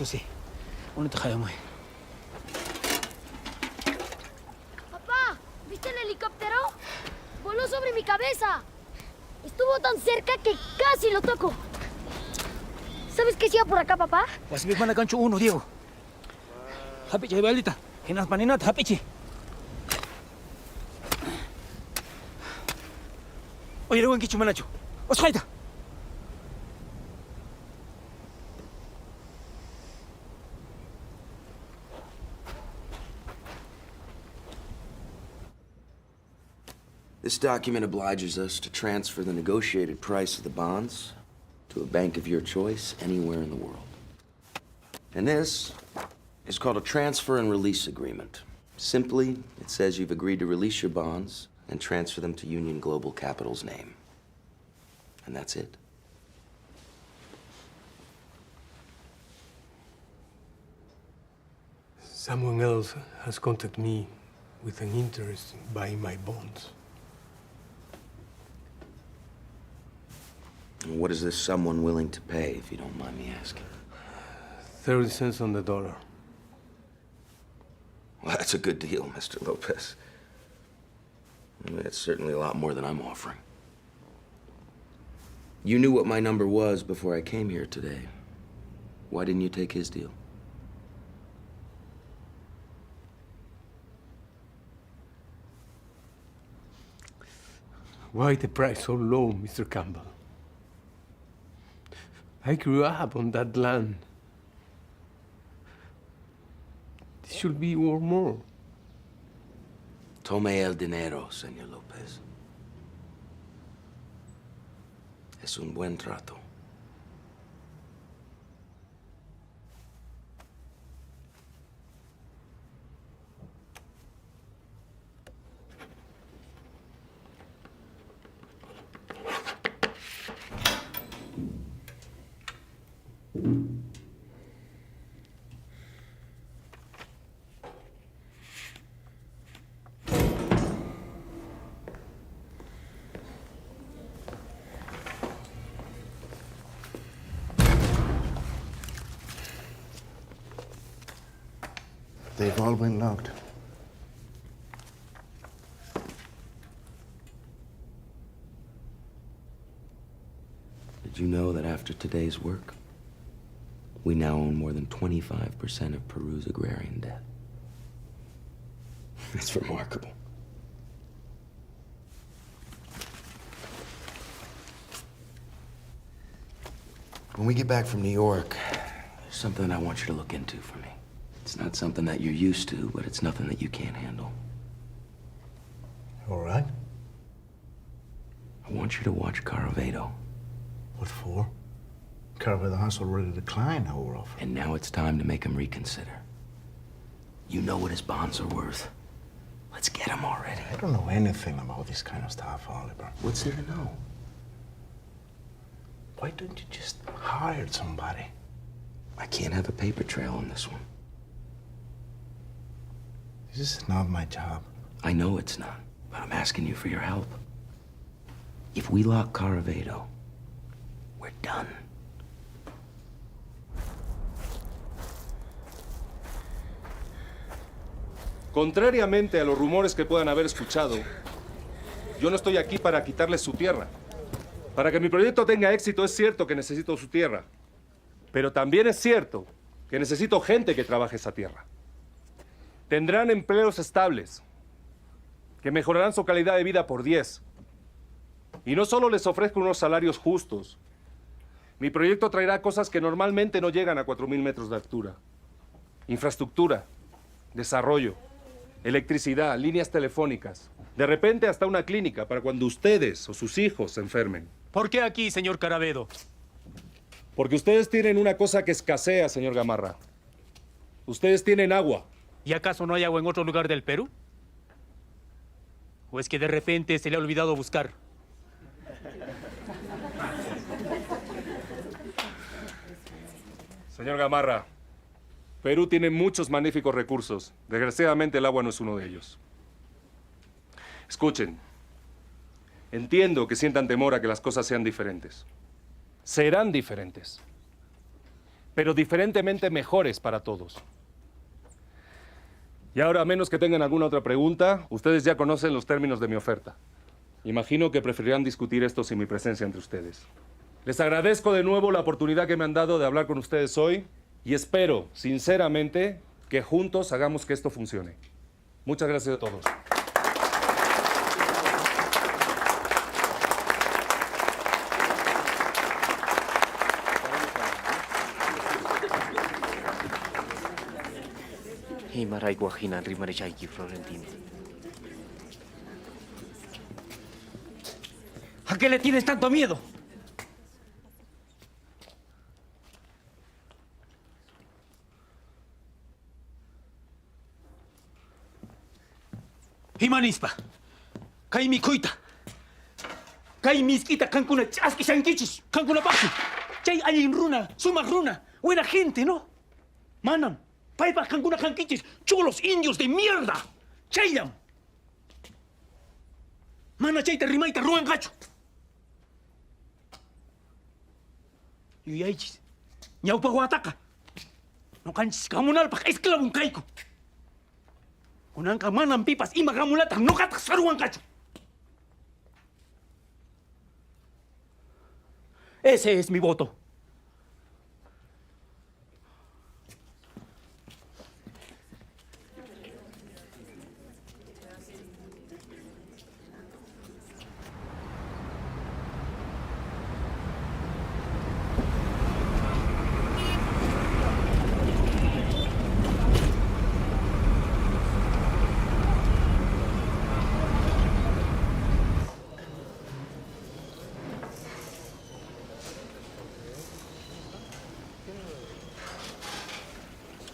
Eso sí, uno te jala muy. Papá, ¿viste el helicóptero? Voló sobre mi cabeza. Estuvo tan cerca que casi lo toco. ¿Sabes qué hacía por acá, papá? Vas a ver mana gancho uno, Diego. Hapichi, balita. Hinas paninat, hapichi. Oye, luego en quichu manacho. Oshaita. This document obliges us to transfer the negotiated price of the bonds to a bank of your choice anywhere in the world. And this is called a transfer and release agreement. Simply, it says you've agreed to release your bonds and transfer them to Union Global Capital's name. And that's it. Someone else has contacted me with an interest in buying my bonds. And what is this someone willing to pay, if you don't mind me asking? 30 cents on the dollar. Well, that's a good deal, Mr. Lopez. I mean, it's certainly a lot more than I'm offering. You knew what my number was before I came here today. Why didn't you take his deal? Why the price so low, Mr. Campbell? I grew up on that land. It should be worth more. Tome el dinero, señor Lopez. Es un buen trato. They've all been locked. Did you know that after today's work, we now own more than 25% of Peru's agrarian debt? It's remarkable. When we get back from New York, there's something I want you to look into for me. It's not something that you're used to, but it's nothing that you can't handle. All right. I want you to watch Caravedo. What for? Carver has already declined our offer. And now it's time to make him reconsider. You know what his bonds are worth. Let's get him already. I don't know anything about this kind of stuff, Oliver. What's there to know? Why don't you just hire somebody? I can't have a paper trail on this one. This is not my job. I know it's not, but I'm asking you for your help. If we lock Caravedo, we're done. Contrariamente a los rumores que puedan haber escuchado, yo no estoy aquí para quitarles su tierra. Para que mi proyecto tenga éxito es cierto que necesito su tierra, pero también es cierto que necesito gente que trabaje esa tierra. Tendrán empleos estables, que mejorarán su calidad de vida por 10. Y no solo les ofrezco unos salarios justos. Mi proyecto traerá cosas que normalmente no llegan a 4.000 metros de altura. Infraestructura, desarrollo, electricidad, líneas telefónicas. De repente hasta una clínica para cuando ustedes o sus hijos se enfermen. ¿Por qué aquí, señor Caravedo? Porque ustedes tienen una cosa que escasea, señor Gamarra. Ustedes tienen agua. ¿Y acaso no hay agua en otro lugar del Perú? ¿O es que de repente se le ha olvidado buscar? Señor Gamarra, Perú tiene muchos magníficos recursos. Desgraciadamente el agua no es uno de ellos. Escuchen. Entiendo que sientan temor a que las cosas sean diferentes. Serán diferentes. pero diferentemente mejores para todos. Y ahora, a menos que tengan alguna otra pregunta, ustedes ya conocen los términos de mi oferta. Imagino que preferirán discutir esto sin mi presencia entre ustedes. Les agradezco de nuevo la oportunidad que me han dado de hablar con ustedes hoy y espero, sinceramente, que juntos hagamos que esto funcione. Muchas gracias a todos. Himaray Guajina, Rimarechayki, Florentino. ¿A qué le tienes tanto miedo? Himanispa, kay mikuita, kay miskita, kankuna chaski shankichis, kankuna paksi, chay allin runa, sumak runa, buena gente, ¿no? Manam, paipa kankuna kankichis, chulos indios de mierda, chayam. Mana chayta rimaita ruan gacho. Yuyaychis, ñaupa huataca, no canchis kamunalpa, esclavun kaiko. Kunanka manam pipas ima gamulata no katak saruan cacho. Ese es mi voto.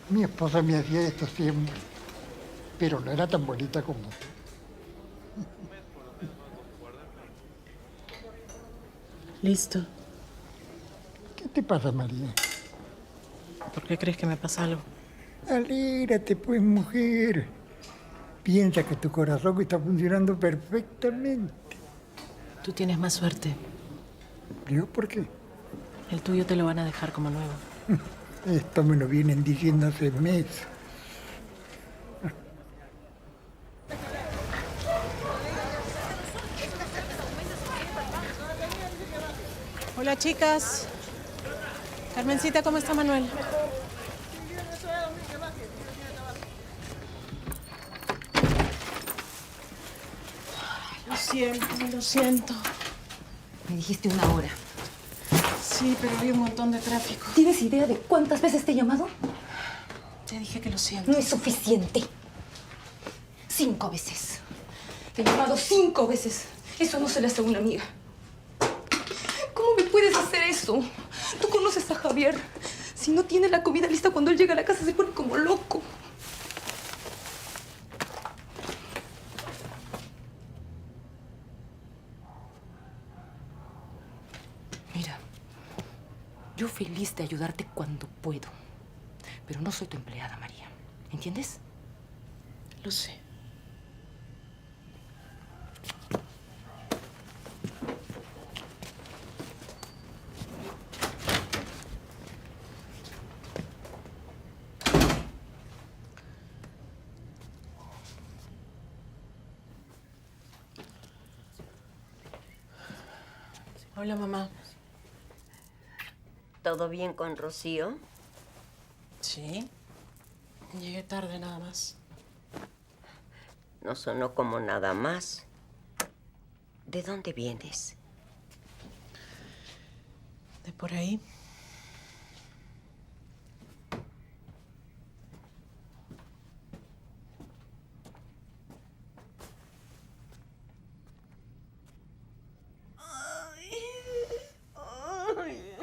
Mi esposa me hacía esto siempre, pero no era tan bonita como tú. Listo. ¿Qué te pasa, María? ¿Por qué crees que me pasa algo? Alégrate, pues, mujer. Piensa que tu corazón está funcionando perfectamente. Tú tienes más suerte. ¿Yo por qué? El tuyo te lo van a dejar como nuevo. Esto me lo vienen diciendo hace meses. Hola, chicas. Carmencita, ¿cómo está Manuel? Lo siento. Me dijiste 1 hora. Sí, pero había un montón de tráfico. ¿Tienes idea de cuántas veces te he llamado? Te dije que lo siento. No es suficiente. 5 veces. Te he llamado 5 veces. Eso no se le hace a una amiga. ¿Cómo me puedes hacer eso? Tú conoces a Javier. Si no tiene la comida lista cuando él llega a la casa se pone como loco. Mira, yo feliz de ayudarte cuando puedo. Pero no soy tu empleada, María. ¿Entiendes? Lo sé. Hola, mamá. ¿Todo bien con Rocío? Sí. Llegué tarde nada más. No sonó como nada más. ¿De dónde vienes? De por ahí.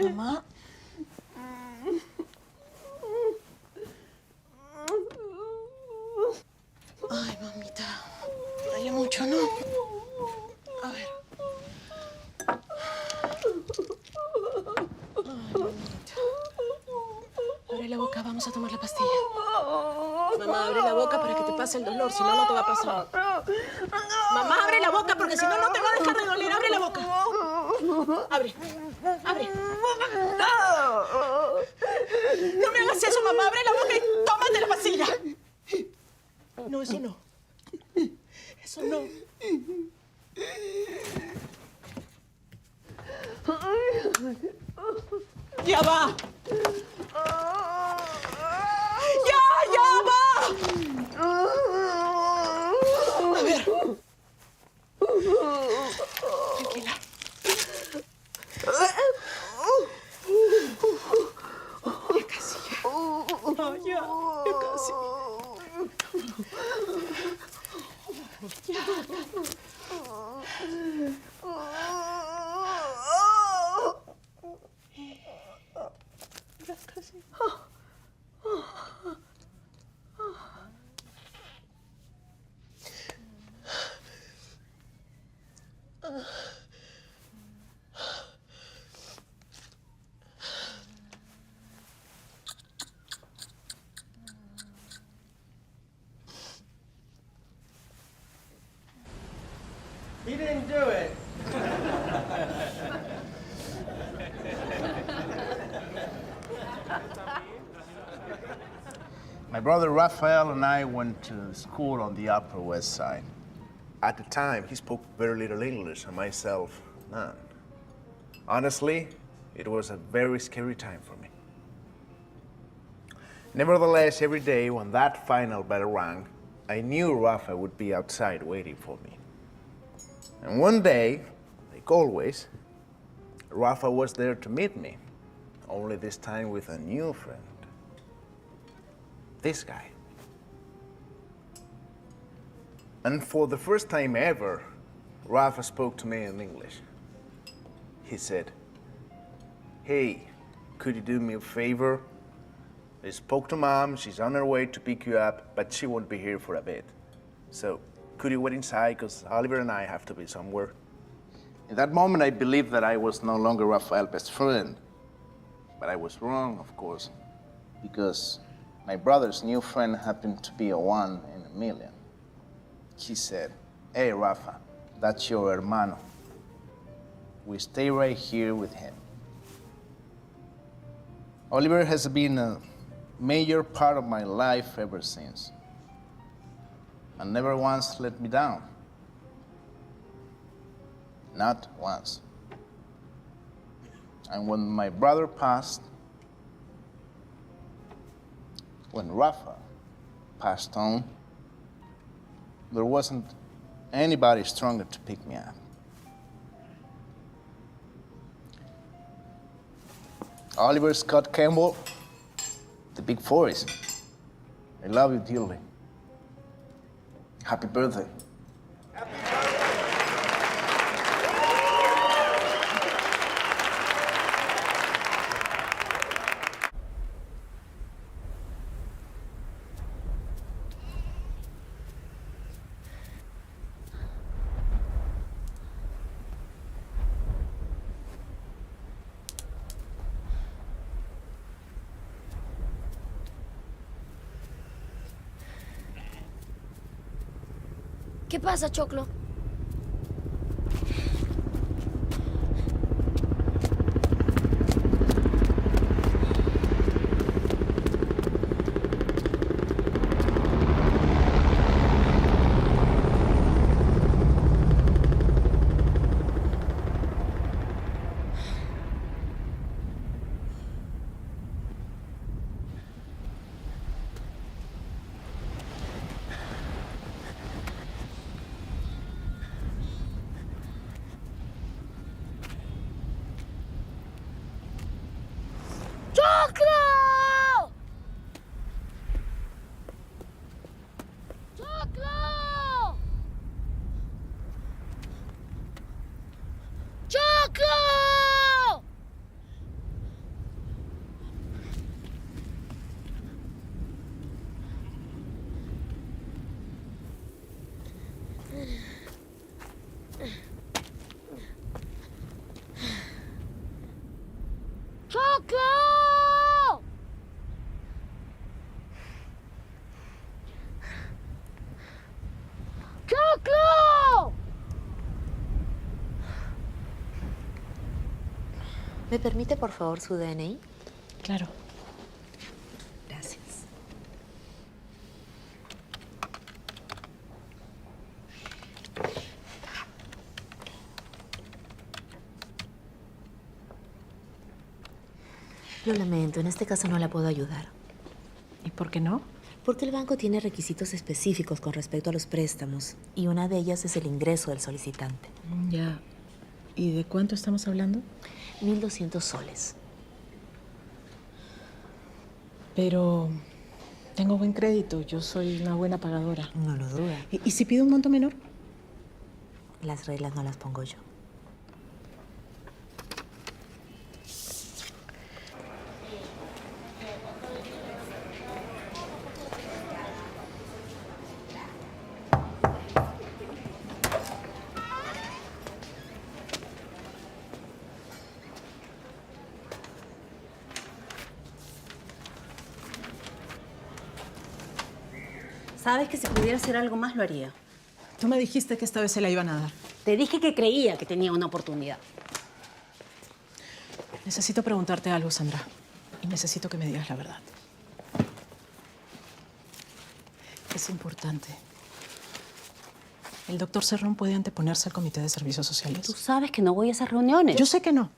Mamá. Ay, mamita. Duele mucho, ¿no? A ver. Ay, mamita. Abre la boca, vamos a tomar la pastilla. Mamá, abre la boca para que te pase el dolor, si no, no te va a pasar. Mamá, abre la boca porque si no, no te va a dejar de doler. Abre la boca. Abre. Abre. No me hagas eso, mamá. Abre la boca y tómate la pastilla. No, eso no. Eso no. ¡Ya va! ¡Ya va! A ver. Tranquila. Ya casi, ya. No, ya casi. Ya casi. He didn't do it. My brother Raphael and I went to school on the Upper West Side. At the time, he spoke very little English, and myself, none. Honestly, it was a very scary time for me. Nevertheless, every day when that final bell rang, I knew Rafa would be outside waiting for me. And one day, like always, Rafa was there to meet me, only this time with a new friend. This guy. And for the first time ever, Rafa spoke to me in English. He said, "Hey, could you do me a favor? I spoke to Mom, she's on her way to pick you up, but she won't be here for a bit. So, could you wait inside, because Oliver and I have to be somewhere?" In that moment, I believed that I was no longer Raphael's best friend. But I was wrong, of course, because my brother's new friend happened to be a one in a million. He said, "Hey, Rafa, that's your hermano. We stay right here with him." Oliver has been a major part of my life ever since, and never once let me down. Not once. And when my brother passed, when Rafa passed on, there wasn't anybody stronger to pick me up. Oliver Scott Campbell, the Big Forest. I love you dearly. Happy birthday. ¿Qué pasa, Choclo? ¡Choclo! ¡Choclo! ¡Choclo! ¡Choclo! ¡Choclo! ¿Me permite, por favor, su DNI? Claro. Lo lamento, en este caso no la puedo ayudar. ¿Y por qué no? Porque el banco tiene requisitos específicos con respecto a los préstamos, y una de ellas es el ingreso del solicitante. Ya. ¿Y de cuánto estamos hablando? 1.200 soles. Pero tengo buen crédito, yo soy una buena pagadora. No lo duda. ¿Y si pido un monto menor? Las reglas no las pongo yo. Sabes que si pudiera hacer algo más, lo haría. Tú me dijiste que esta vez se la iban a dar. Te dije que creía que tenía una oportunidad. Necesito preguntarte algo, Sandra. Y necesito que me digas la verdad. Es importante. ¿El doctor Cerrón puede anteponerse al Comité de Servicios Sociales? Tú sabes que no voy a esas reuniones. Yo sé que no.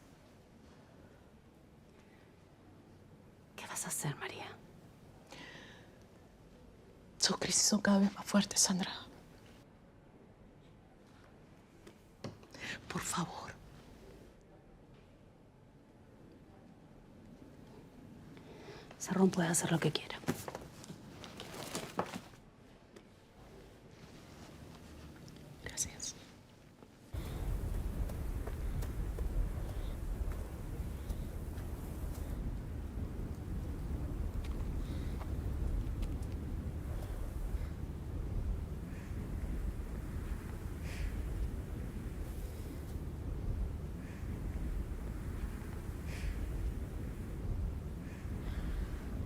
¿Qué vas a hacer, María? Sus crisis son cada vez más fuertes, Sandra. Por favor. Cerrón puede hacer lo que quiera. Gracias.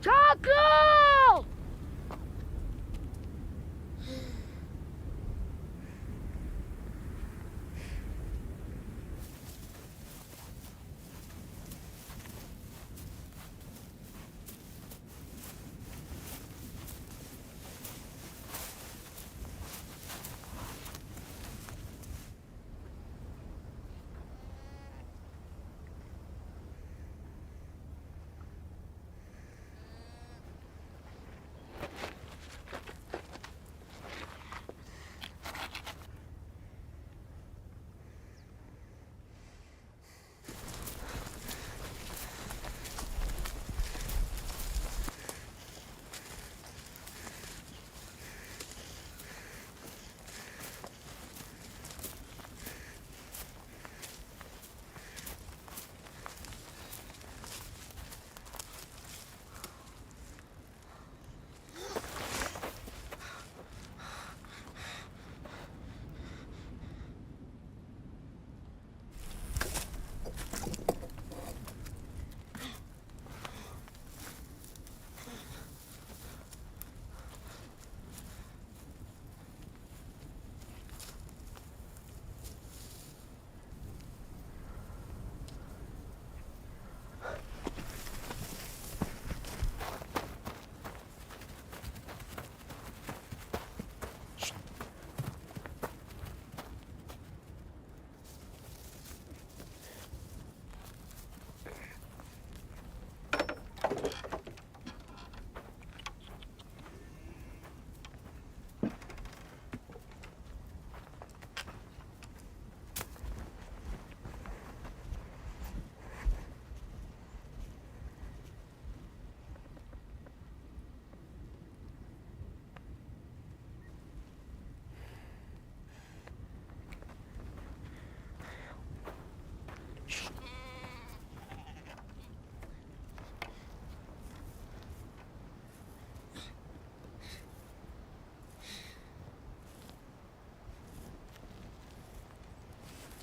¡Choco!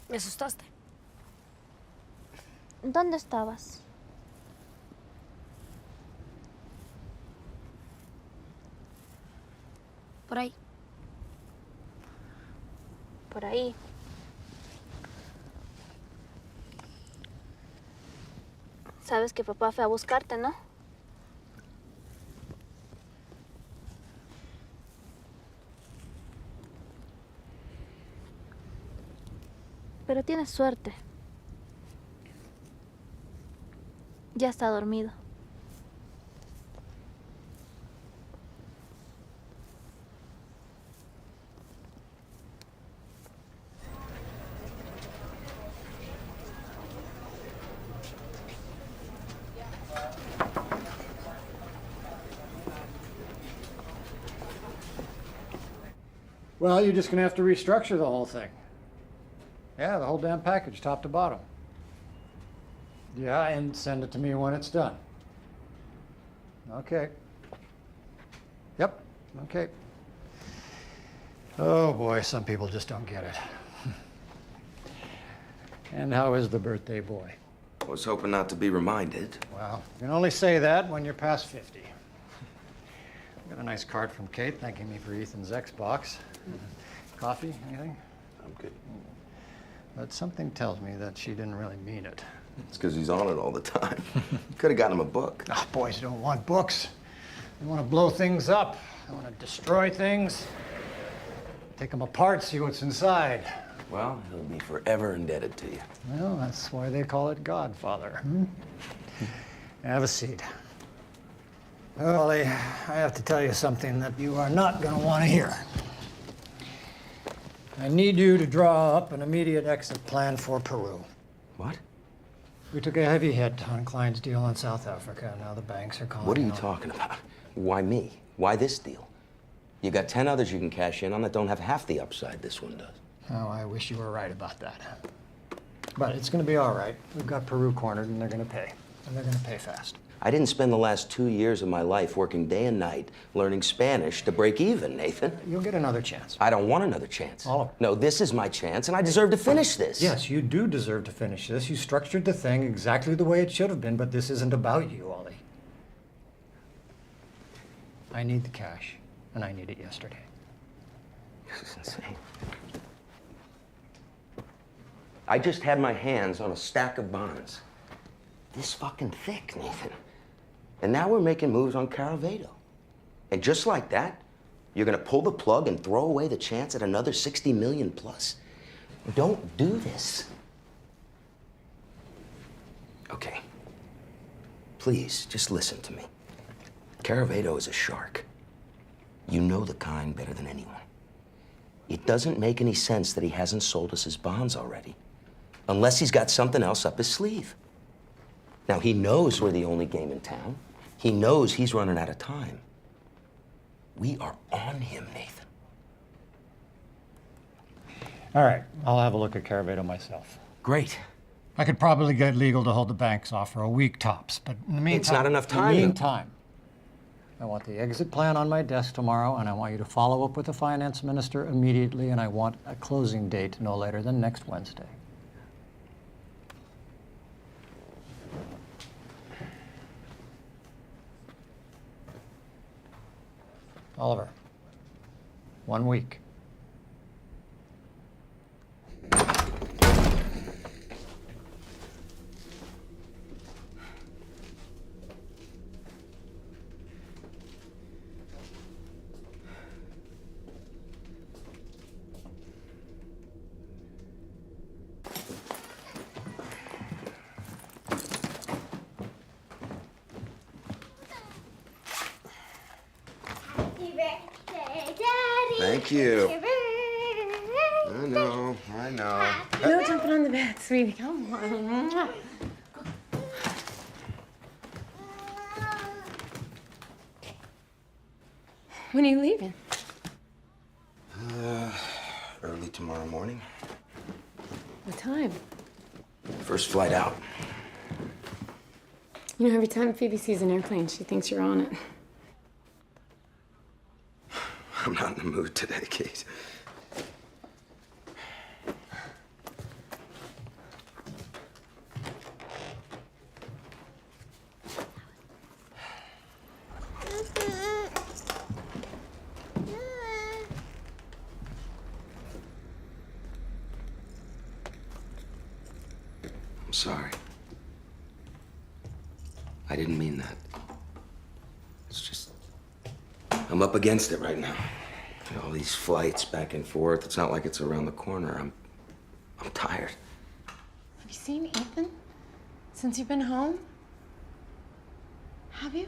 Me asustaste. ¿Dónde estabas? Por ahí. Por ahí. Sabes que papá fue a buscarte, ¿no? Pero tienes suerte. Ya está dormido. Well, you're just gonna have to restructure the whole thing. Yeah, the whole damn package, top to bottom. Yeah, and send it to me when it's done. Okay. Yep, okay. Oh boy, some people just don't get it. And how is the birthday boy? I was hoping not to be reminded. Well, you can only say that when you're past 50. Got a nice card from Kate thanking me for Ethan's Xbox. Coffee, anything? I'm good. But something tells me that she didn't really mean it. It's because he's on it all the time. You could have gotten him a book. Oh, boys don't want books. They want to blow things up. They want to destroy things. Take them apart, see what's inside. Well, he'll be forever indebted to you. Well, that's why they call it Godfather. Hmm? Have a seat. Well, Ollie, I have to tell you something that you are not going to want to hear. I need you to draw up an immediate exit plan for Peru. What? We took a heavy hit on Klein's deal in South Africa. Now the banks are calling. What are you out. talking about? Why me? Why this deal? You got 10 others you can cash in on that don't have half the upside this one does. Oh, I wish you were right about that. But it's going to be all right. We've got Peru cornered, and they're going to pay. And they're going to pay fast. I didn't spend the last 2 years of my life working day and night learning Spanish to break even, Nathan. You'll get another chance. I don't want another chance. Oliver. No, this is my chance, and I deserve to finish this. Yes, you do deserve to finish this. You structured the thing exactly the way it should have been, but this isn't about you, Ollie. I need the cash, and I need it yesterday. This is insane. I just had my hands on a stack of bonds. This fucking thick, Nathan. And now we're making moves on Caravado. And just like that, you're gonna pull the plug and throw away the chance at another 60 million plus? Don't do this. Okay. Please, just listen to me. Caravado is a shark. You know the kind better than anyone. It doesn't make any sense that he hasn't sold us his bonds already, unless he's got something else up his sleeve. Now, he knows we're the only game in town. He knows he's running out of time. We are on him, Nathan. All right, I'll have a look at Caravado myself. Great. I could probably get legal to hold the banks off for a week tops, but in the meantime... It's not enough time. In the meantime, I want the exit plan on my desk tomorrow, and I want you to follow up with the finance minister immediately, and I want a closing date no later than next Wednesday. Oliver, 1 week. Thank you. I know. No jumping on the bed, sweetie. Come on. When are you leaving? Early tomorrow morning. What time? First flight out. You know, every time Phoebe sees an airplane, she thinks you're on it. I'm not in the mood today, Kate. I'm sorry. I didn't mean that. It's just, I'm up against it right now. All these flights back and forth. It's not like it's around the corner. I'm tired. Have you seen Ethan since you've been home? Have you?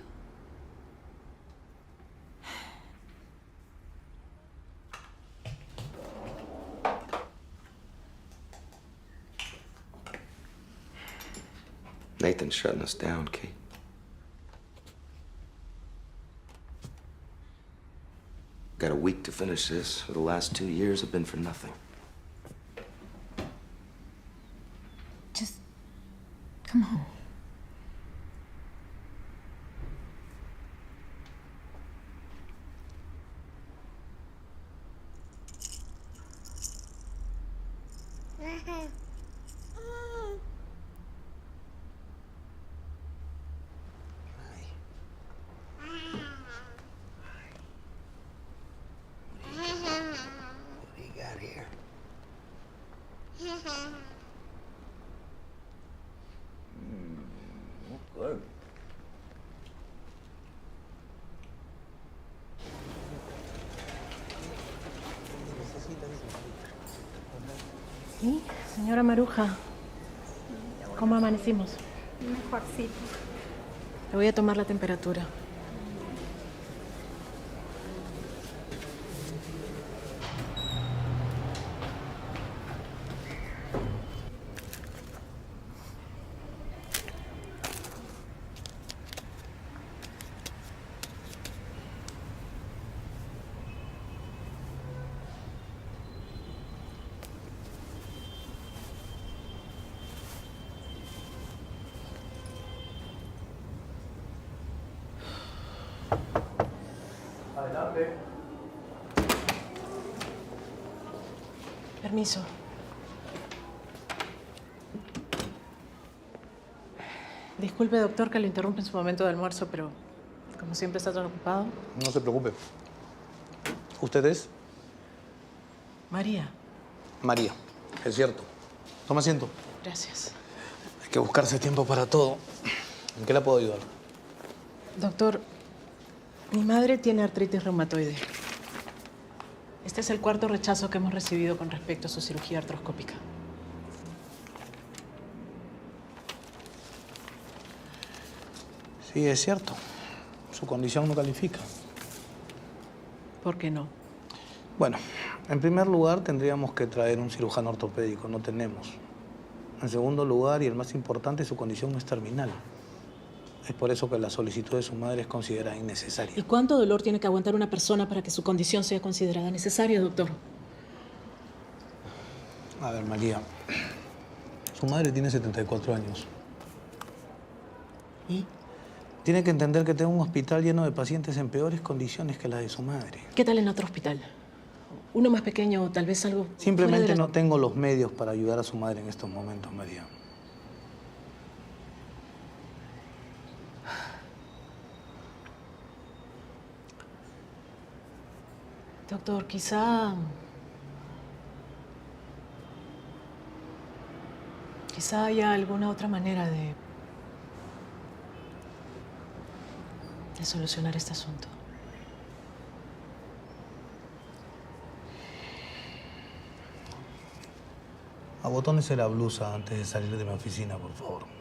Nathan's shutting us down, Kate. Got a week to finish this. For the last 2 years have been for nothing. Just come home. What do you got here? Good. ¿Y, señora Maruja? ¿Cómo amanecimos? Mejorcito. Le voy a tomar la temperatura. Adelante. Permiso. Disculpe, doctor, que lo interrumpe en su momento de almuerzo, pero como siempre está tan ocupado. No se preocupe. ¿Usted es? María. María, es cierto. Toma asiento. Gracias. Hay que buscarse tiempo para todo. ¿En qué la puedo ayudar? Doctor, mi madre tiene artritis reumatoide. Este es el 4º rechazo que hemos recibido con respecto a su cirugía artroscópica. Sí, es cierto. Su condición no califica. ¿Por qué no? Bueno, en primer lugar tendríamos que traer un cirujano ortopédico. No tenemos. En segundo lugar, y el más importante, su condición no es terminal. Es por eso que la solicitud de su madre es considerada innecesaria. ¿Y cuánto dolor tiene que aguantar una persona para que su condición sea considerada necesaria, doctor? A ver, María. Su madre tiene 74 años. ¿Y? Tiene que entender que tengo un hospital lleno de pacientes en peores condiciones que las de su madre. ¿Qué tal en otro hospital? Uno más pequeño o tal vez algo... Simplemente fuera de la- no tengo los medios para ayudar a su madre en estos momentos, María. Doctor, quizá haya alguna otra manera de solucionar este asunto. Abotónese la blusa antes de salir de mi oficina, por favor.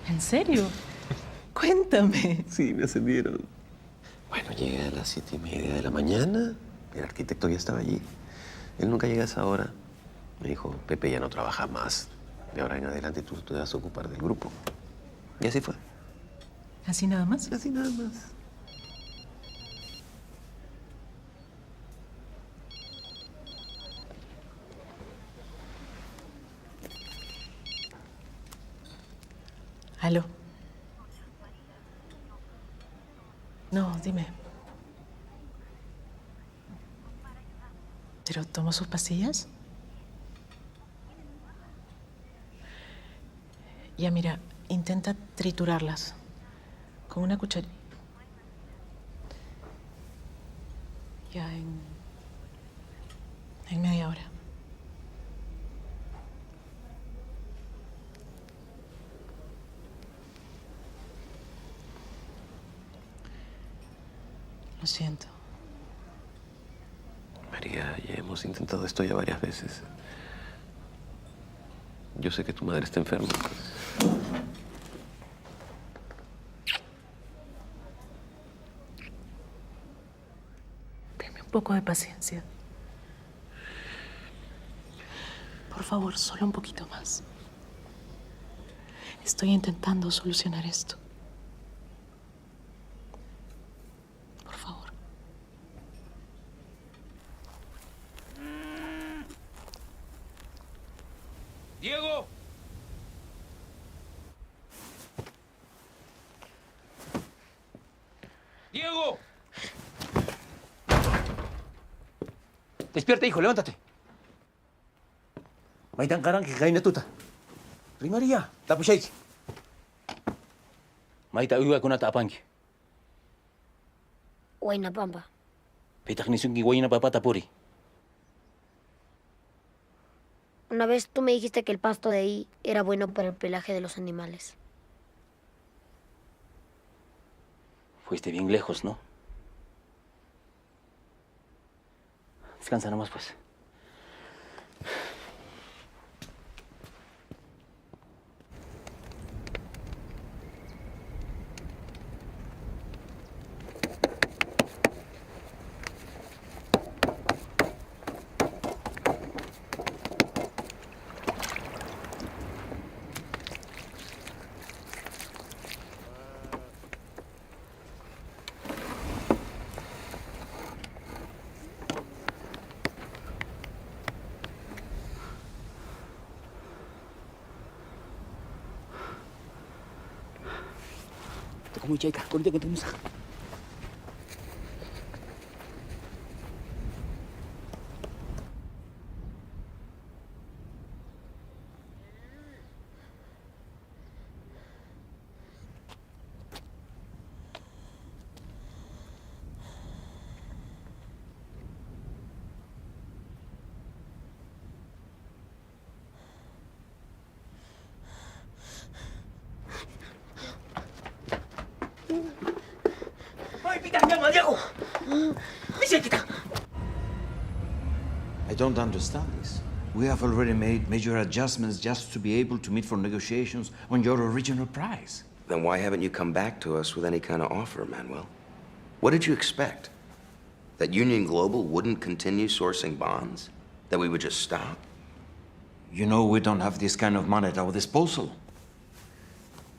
¿En serio? Cuéntame. Sí, me ascendieron. Bueno, Llegué a las 7:30 de la mañana. El arquitecto ya estaba allí. Él nunca llega a esa hora. Me dijo, Pepe ya no trabaja más. De ahora en adelante tú te vas a ocupar del grupo. Y así fue. ¿Así nada más? Así nada más. Aló. No, dime. ¿Pero tomó sus pastillas? Ya, mira, intenta triturarlas con una cucharilla. Ya, en media hora. Lo siento. María, ya hemos intentado esto ya varias veces. Yo sé que tu madre está enferma. Tenme un poco de paciencia. Por favor, solo un poquito más. Estoy intentando solucionar esto. Por favor. ¡Diego! ¡Diego! Despierta, hijo, levántate. Maitan karang que cae tuta. Primaria, tapushai. Maita uiwa kuna tapanki. Huayna Pampa. Petagnisun ki huayna papa tapuri. Una vez tú me dijiste que el pasto de ahí era bueno para el pelaje de los animales. Fuiste bien lejos, ¿no? Descansa nomás, pues. Muy chica, con que tenemos. I don't understand this. We have already made major adjustments just to be able to meet for negotiations on your original price. Then why haven't you come back to us with any kind of offer, Manuel? What did you expect? That Union Global wouldn't continue sourcing bonds? That we would just stop? You know we don't have this kind of money at our disposal.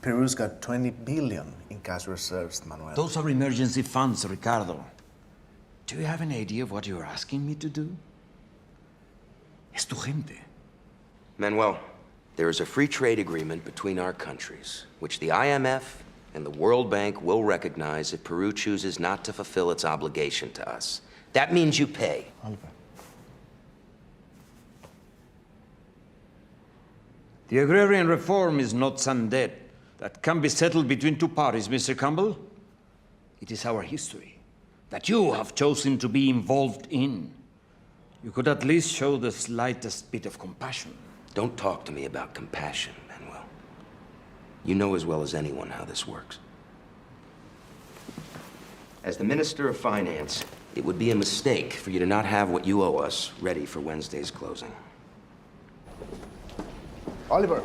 Peru's got 20 billion in cash reserves, Manuel. Those are emergency funds, Ricardo. Do you have any idea of what you're asking me to do? Es tu gente. Manuel, there is a free trade agreement between our countries, which the IMF and the World Bank will recognize if Peru chooses not to fulfill its obligation to us. That means you pay. The agrarian reform is not some debt that can be settled between two parties, Mr. Campbell. It is our history that you have chosen to be involved in. You could at least show the slightest bit of compassion. Don't talk to me about compassion, Manuel. You know as well as anyone how this works. As the Minister of Finance, it would be a mistake for you to not have what you owe us ready for Wednesday's closing. Oliver.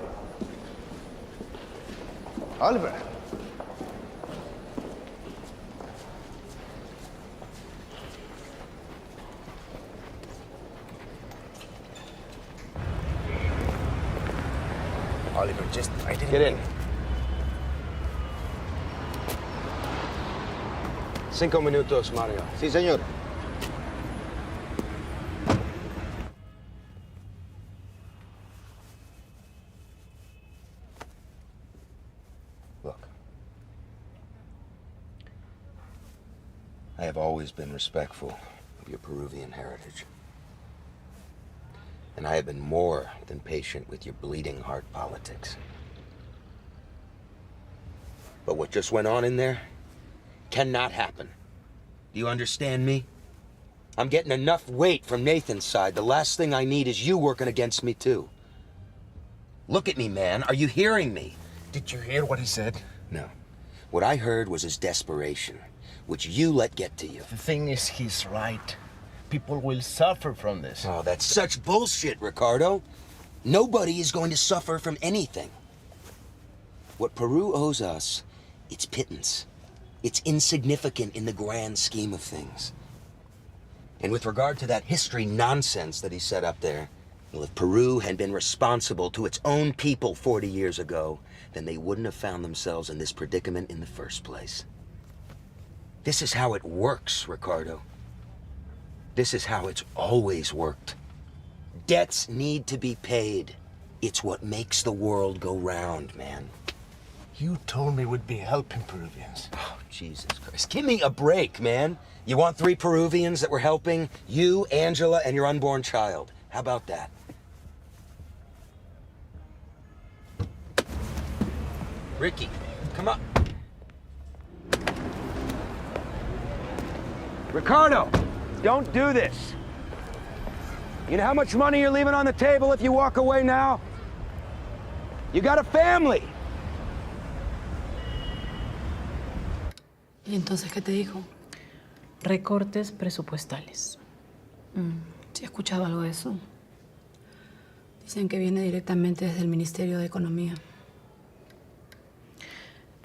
Oliver. I didn't... Get in. 5 minutos, Mario. Sí, señor. Look. I have always been respectful of your Peruvian heritage. And I have been more than patient with your bleeding heart politics. But what just went on in there cannot happen. Do you understand me? I'm getting enough weight from Nathan's side. The last thing I need is you working against me, too. Look at me, man. Are you hearing me? Did you hear what he said? No. What I heard was his desperation, which you let get to you. The thing is, he's right. People will suffer from this. Oh, that's such bullshit, Ricardo. Nobody is going to suffer from anything. What Peru owes us, it's pittance. It's insignificant in the grand scheme of things. And with regard to that history nonsense that he set up there, well, if Peru had been responsible to its own people 40 years ago, then they wouldn't have found themselves in this predicament in the first place. This is how it works, Ricardo. This is how it's always worked. Debts need to be paid. It's what makes the world go round, man. You told me we'd be helping Peruvians. Oh, Jesus Christ. Give me a break, man. You want 3 Peruvians that were helping? You, Angela, and your unborn child. How about that? Ricky, come on. Ricardo, don't do this. You know how much money you're leaving on the table if you walk away now? You got a family. ¿Y entonces qué te dijo? Recortes presupuestales. Sí, he escuchado algo de eso. Dicen que viene directamente desde el Ministerio de Economía.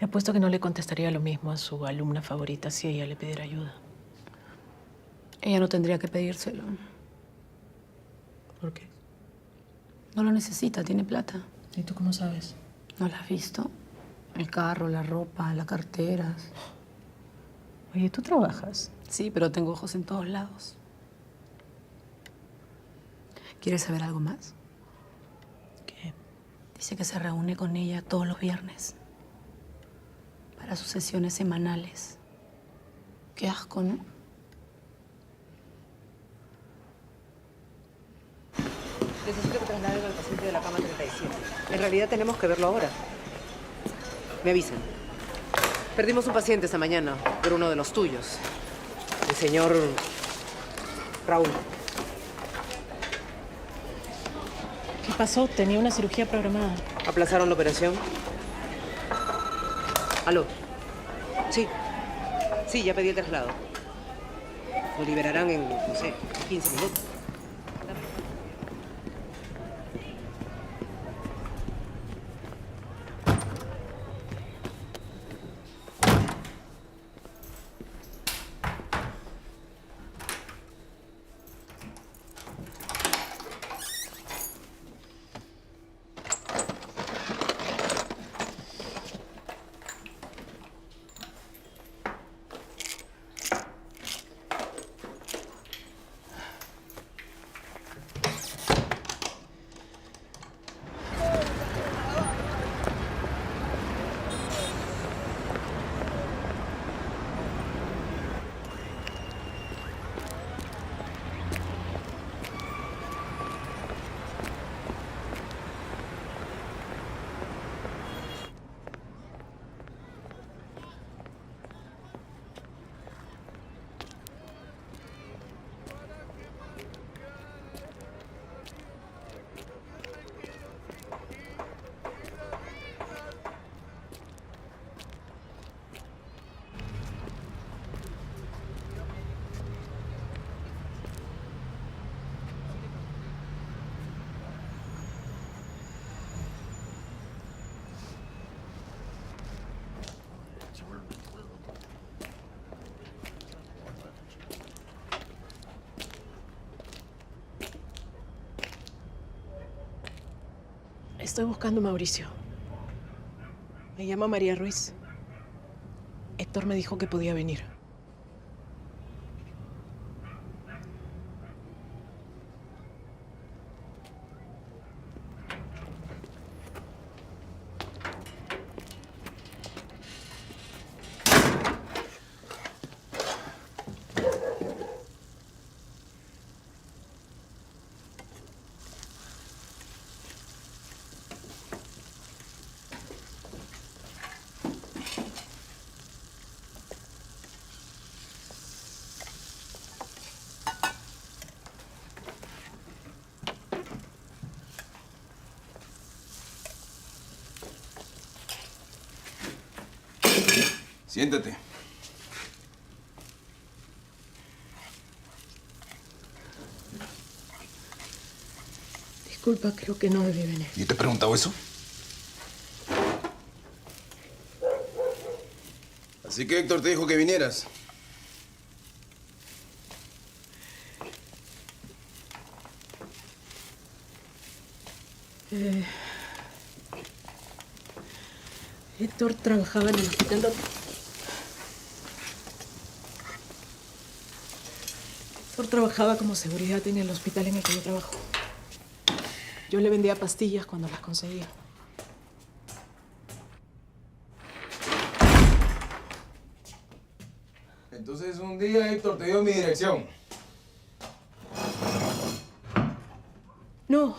Me apuesto que no le contestaría lo mismo a su alumna favorita si ella le pidiera ayuda. Ella no tendría que pedírselo. ¿Por qué? No lo necesita, tiene plata. ¿Y tú cómo sabes? ¿No la has visto? El carro, la ropa, las carteras. Oye, ¿tú trabajas? Sí, pero tengo ojos en todos lados. ¿Quieres saber algo más? ¿Qué? Dice que se reúne con ella todos los viernes para sus sesiones semanales. Qué asco, ¿no? Necesito que trasladen al paciente de la cama 37. En realidad tenemos que verlo ahora. Me avisan. Perdimos un paciente esta mañana por uno de los tuyos. El señor Raúl. ¿Qué pasó? Tenía una cirugía programada. ¿Aplazaron la operación? ¿Aló? Sí. Sí, ya pedí el traslado. Lo liberarán en, no sé, 15 minutos. Estoy buscando a Mauricio. Me llama María Ruiz. Héctor me dijo que podía venir. Siéntate. Disculpa, creo que no debí venir. ¿Yo te he preguntado eso? Así que Héctor te dijo que vinieras. Héctor trabajaba en el hospital donde... Héctor trabajaba como seguridad en el hospital en el que yo trabajo. Yo le vendía pastillas cuando las conseguía. Entonces un día Héctor te dio mi dirección. No.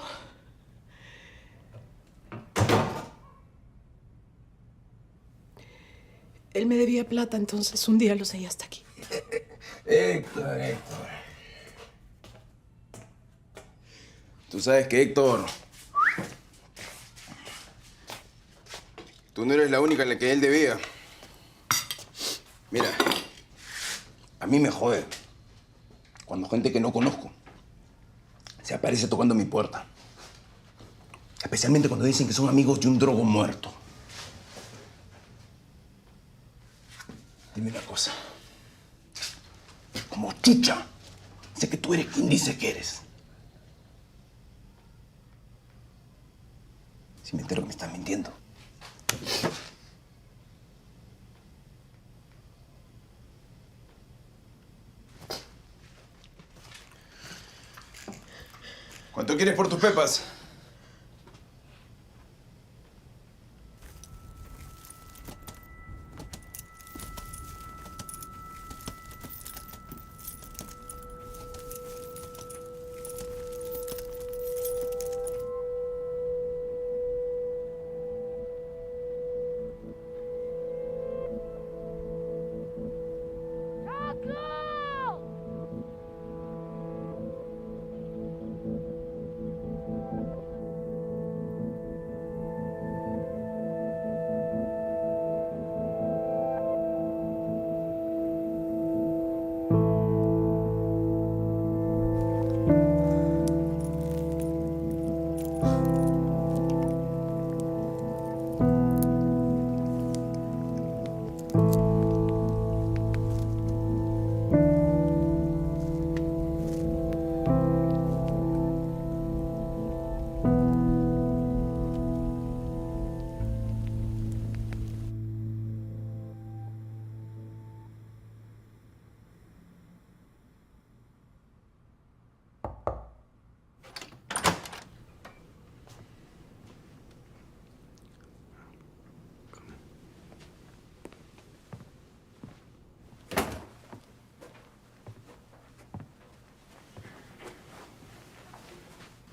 Él me debía plata, entonces un día lo seguí hasta aquí. Héctor. Tú sabes que Héctor... Tú no eres la única en la que él debía. Mira, a mí me jode cuando gente que no conozco se aparece tocando mi puerta. Especialmente cuando dicen que son amigos de un drogo muerto. Dime una cosa. Como chucha, sé que tú eres quien dice que eres. Si me entero que me estás mintiendo. ¿Cuánto quieres por tus pepas?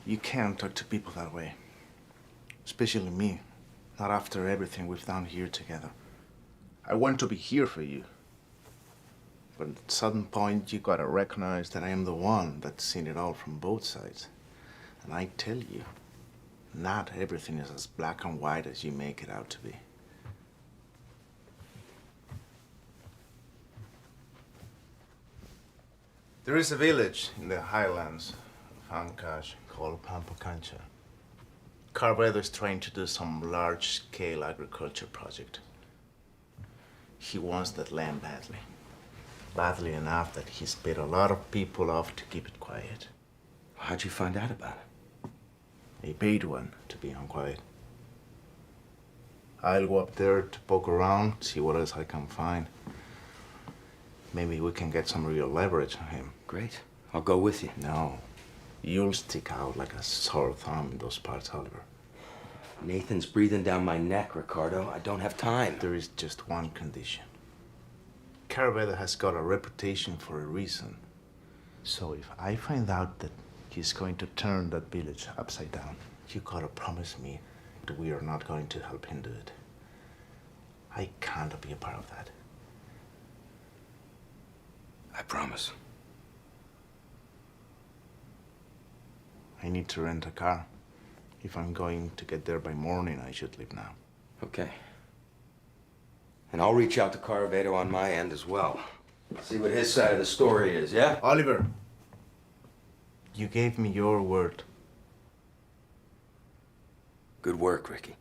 You can't talk to people that way. Especially me. Not after everything we've done here together. I want to be here for you. But at some point, you gotta recognize that I am the one that's seen it all from both sides. And I tell you, not everything is as black and white as you make it out to be. There is a village in the highlands of Ancash called Pampacancha. Carvedo is trying to do some large-scale agriculture project. He wants that land badly. Badly enough that he's paid a lot of people off to keep it quiet. How'd you find out about it? a paid one, to be unquiet. I'll go up there to poke around, see what else I can find. Maybe we can get some real leverage on him. Great. I'll go with you. No. You'll stick out like a sore thumb in those parts, Oliver. Nathan's breathing down my neck, Ricardo. I don't have time. There is just one condition. Caravedo has got a reputation for a reason. So if I find out that he's going to turn that village upside down, you gotta promise me that we are not going to help him do it. I can't be a part of that. I promise. I need to rent a car. If I'm going to get there by morning, I should leave now. Okay. And I'll reach out to Caravedo on my end as well. See what his side of the story is, yeah? Oliver, you gave me your word. Good work, Ricky.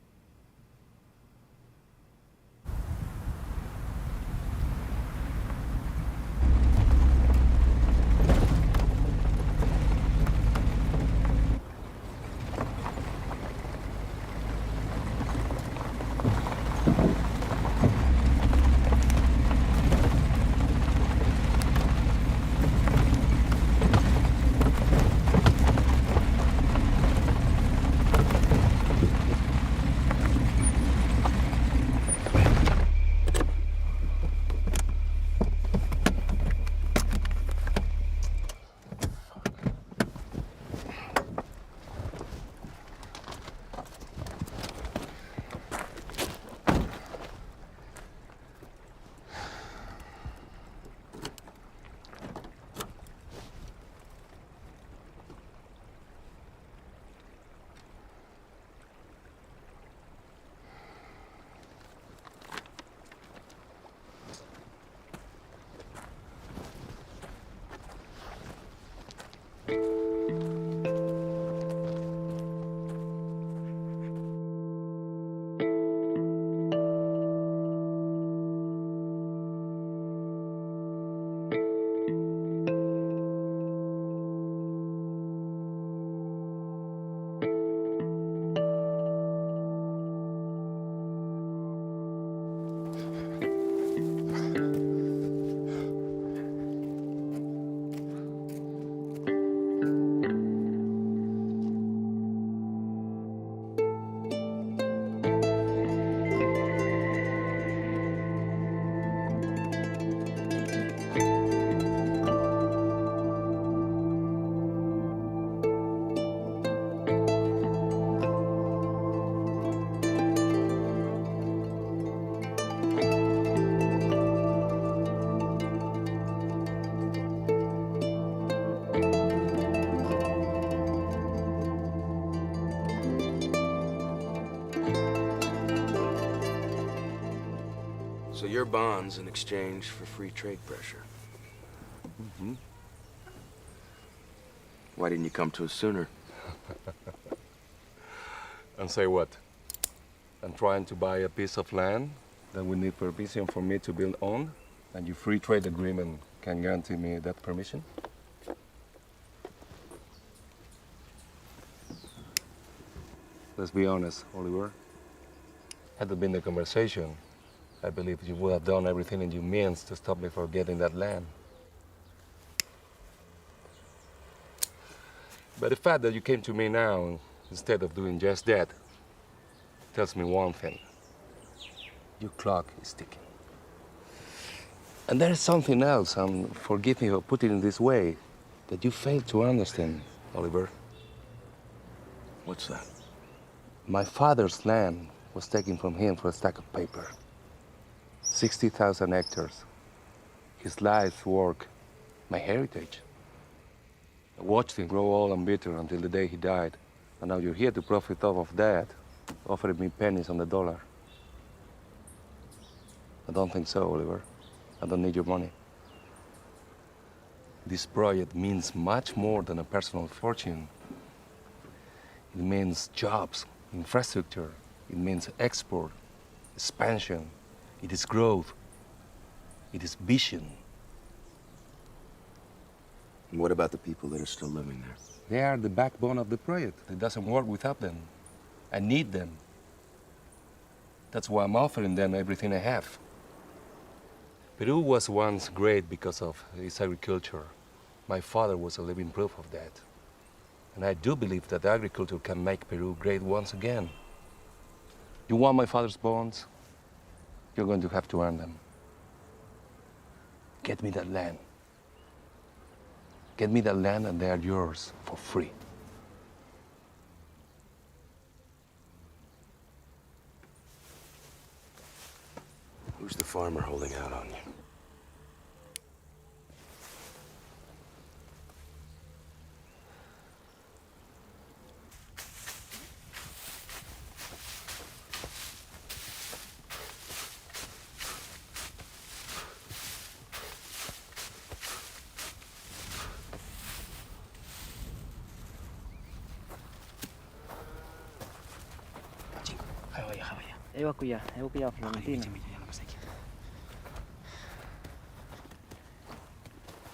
So your bonds in exchange for free trade pressure. Mm-hmm. Why didn't you come to us sooner? And say what? I'm trying to buy a piece of land that will need permission for me to build on, and your free trade agreement can guarantee me that permission? Let's be honest, Oliver. Had there been the conversation, I believe you would have done everything in your means to stop me from getting that land. But the fact that you came to me now, instead of doing just that, tells me one thing. Your clock is ticking. And there is something else, and forgive me for putting it in this way, that you failed to understand, Oliver. What's that? My father's land was taken from him for a stack of paper. 60,000 hectares. His life's work, my heritage. I watched him grow old and bitter until the day he died. And now you're here to profit off of that, offering me pennies on the dollar. I don't think so, Oliver. I don't need your money. This project means much more than a personal fortune. It means jobs, infrastructure. It means export, expansion. It is growth. It is vision. And what about the people that are still living there? They are the backbone of the project. It doesn't work without them. I need them. That's why I'm offering them everything I have. Peru was once great because of its agriculture. My father was a living proof of that. And I do believe that agriculture can make Peru great once again. You want my father's bonds? You're going to have to earn them. Get me that land. Get me that land and they are yours for free. Who's the farmer holding out on you? Ewa kuya Florentina.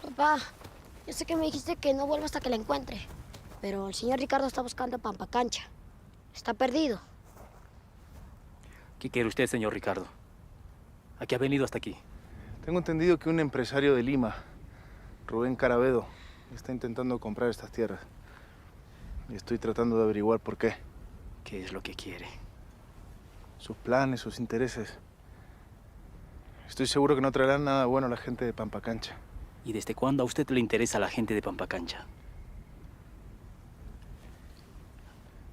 Papá, yo sé que me dijiste que no vuelva hasta que la encuentre, pero el señor Ricardo está buscando Pampacancha. Está perdido. ¿Qué quiere usted, señor Ricardo? ¿A qué ha venido hasta aquí? Tengo entendido que un empresario de Lima, Rubén Carabedo, está intentando comprar estas tierras. Y estoy tratando de averiguar por qué. ¿Qué es lo que quiere? Sus planes, sus intereses. Estoy seguro que no traerán nada bueno a la gente de Pampacancha. ¿Y desde cuándo a usted le interesa la gente de Pampacancha?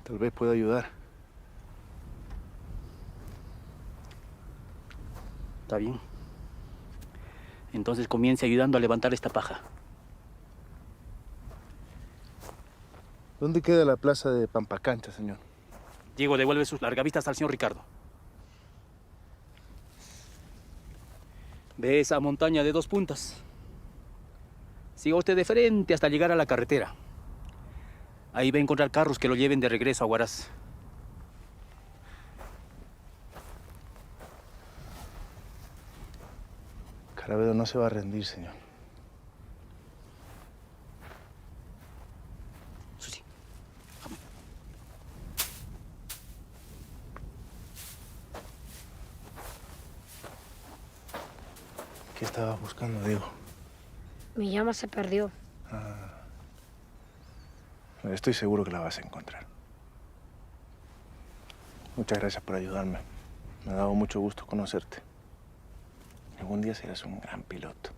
Tal vez pueda ayudar. Está bien. Entonces comience ayudando a levantar esta paja. ¿Dónde queda la plaza de Pampacancha, señor? Diego, devuelve sus largavistas al señor Ricardo. ¿Ve esa montaña de 2 puntas? Siga usted de frente hasta llegar a la carretera. Ahí va a encontrar carros que lo lleven de regreso a Huaraz. Carabedo no se va a rendir, señor. Susi. ¿Qué estabas buscando, Diego? Mi llama se perdió. Estoy seguro que la vas a encontrar. Muchas gracias por ayudarme. Me ha dado mucho gusto conocerte. Algún día serás un gran piloto.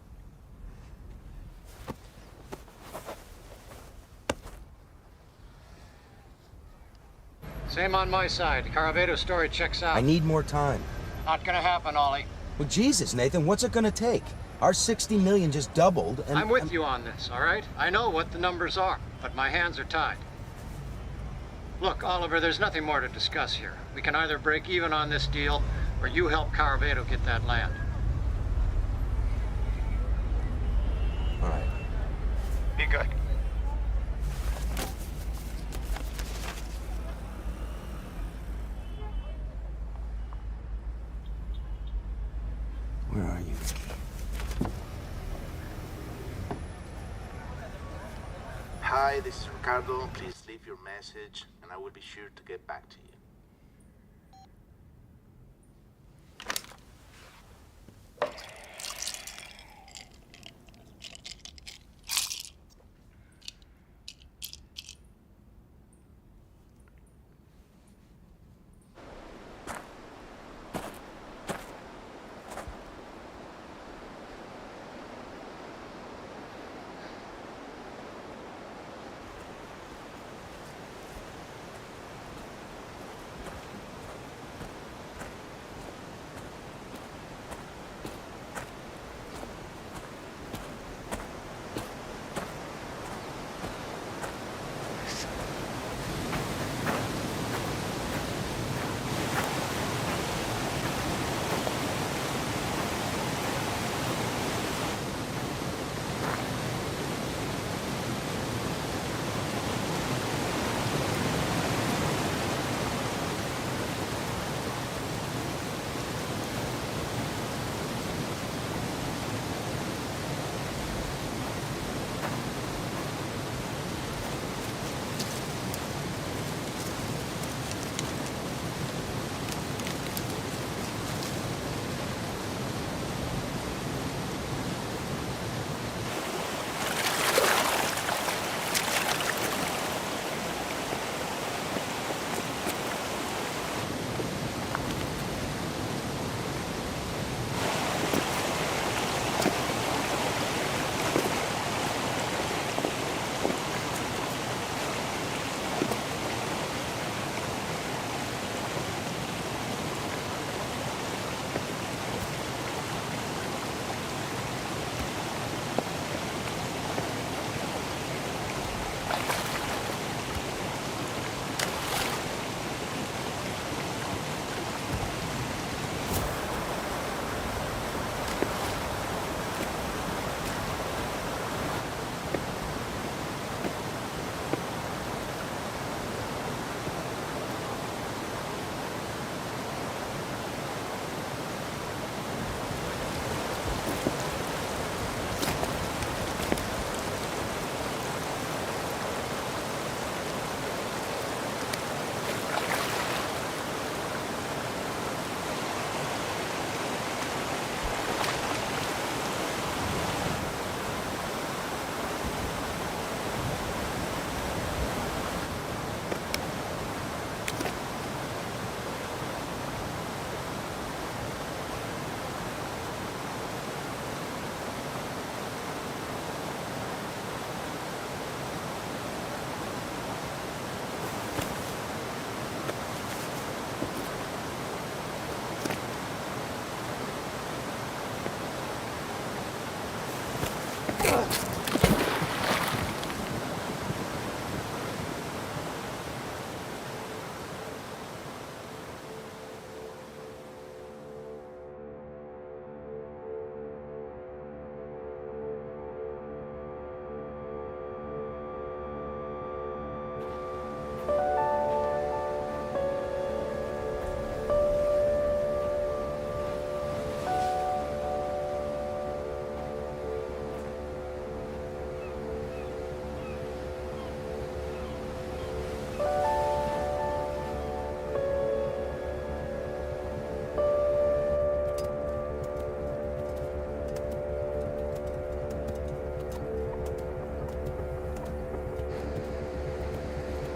Same on my side. Caravedo's story checks out. I need more time. Not gonna happen, Ollie. Well, Jesus, Nathan, what's it gonna take? Our 60 million just doubled, and... I'm with you on this, all right? I know what the numbers are, but my hands are tied. Look, Oliver, there's nothing more to discuss here. We can either break even on this deal, or you help Caravedo get that land. All right. Be good. Where are you, Vicky? Hi, this is Ricardo. Please leave your message, and I will be sure to get back to you.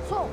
So.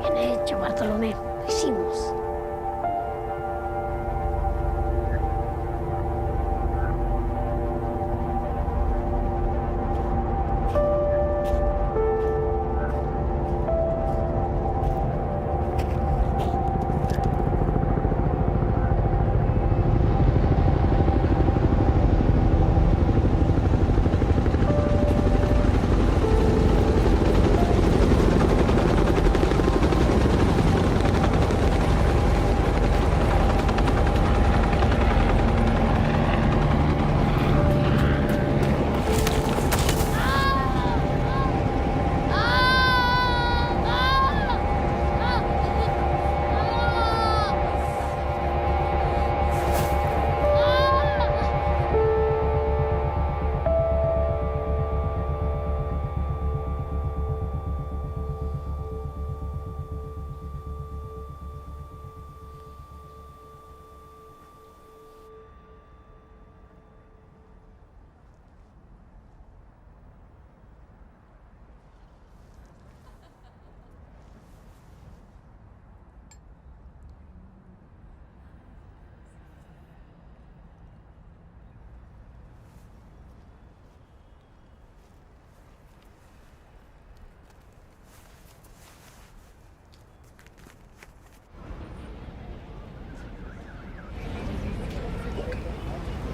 Bien hecho, Bartolomé. Lo hicimos.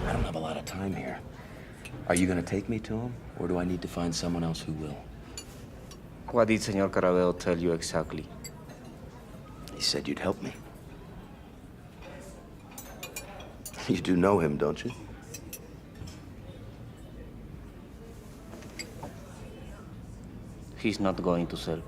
I don't have a lot of time here. Are you gonna take me to him, or do I need to find someone else who will? What did Señor Carabeo tell you exactly? He said you'd help me. You do know him, don't you? He's not going to sell.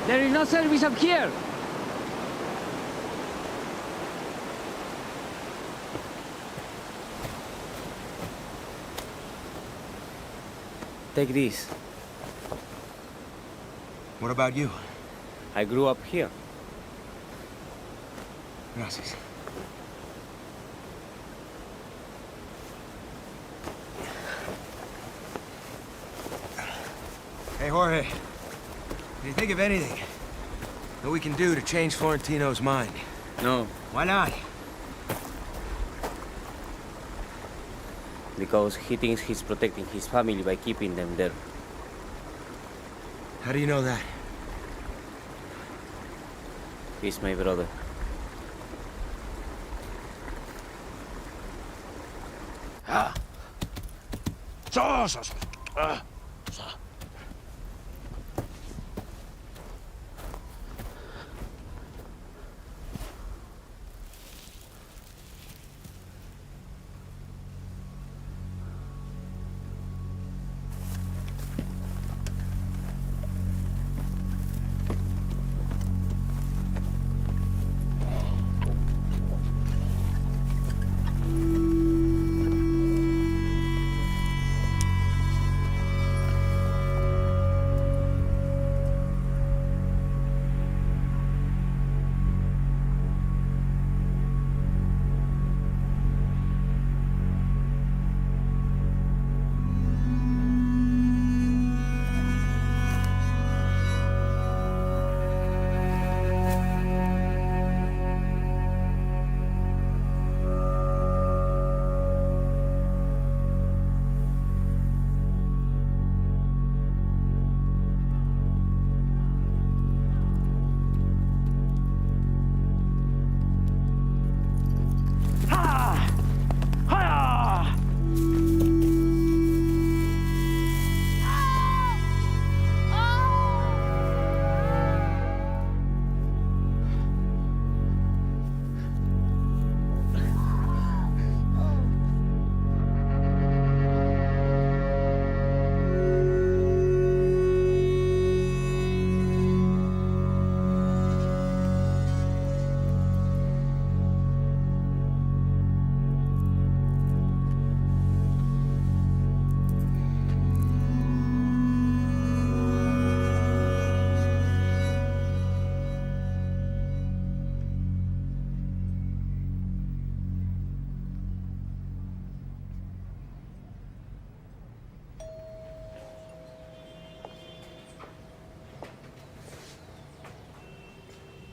There is no service up here. Take this. What about you? I grew up here. Gracias. Hey, Jorge. Do you think of anything that we can do to change Florentino's mind? No, Why not? because he thinks he's protecting his family by keeping them there. How do you know that? He's my brother. Ah. Ah.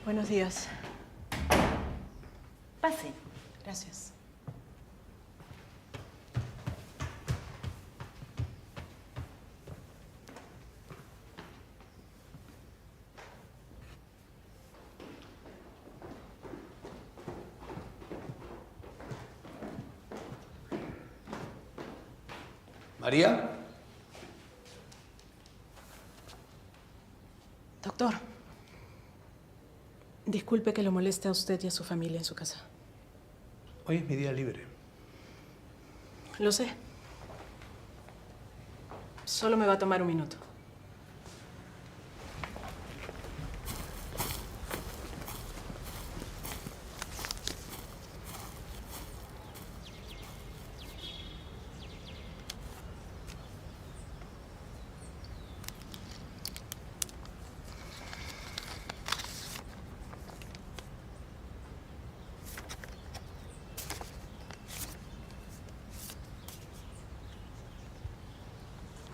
Buenos días. Pase. Gracias. ¿María? Doctor, disculpe que lo moleste a usted y a su familia en su casa. Hoy es mi día libre. Lo sé. Solo me va a tomar un minuto.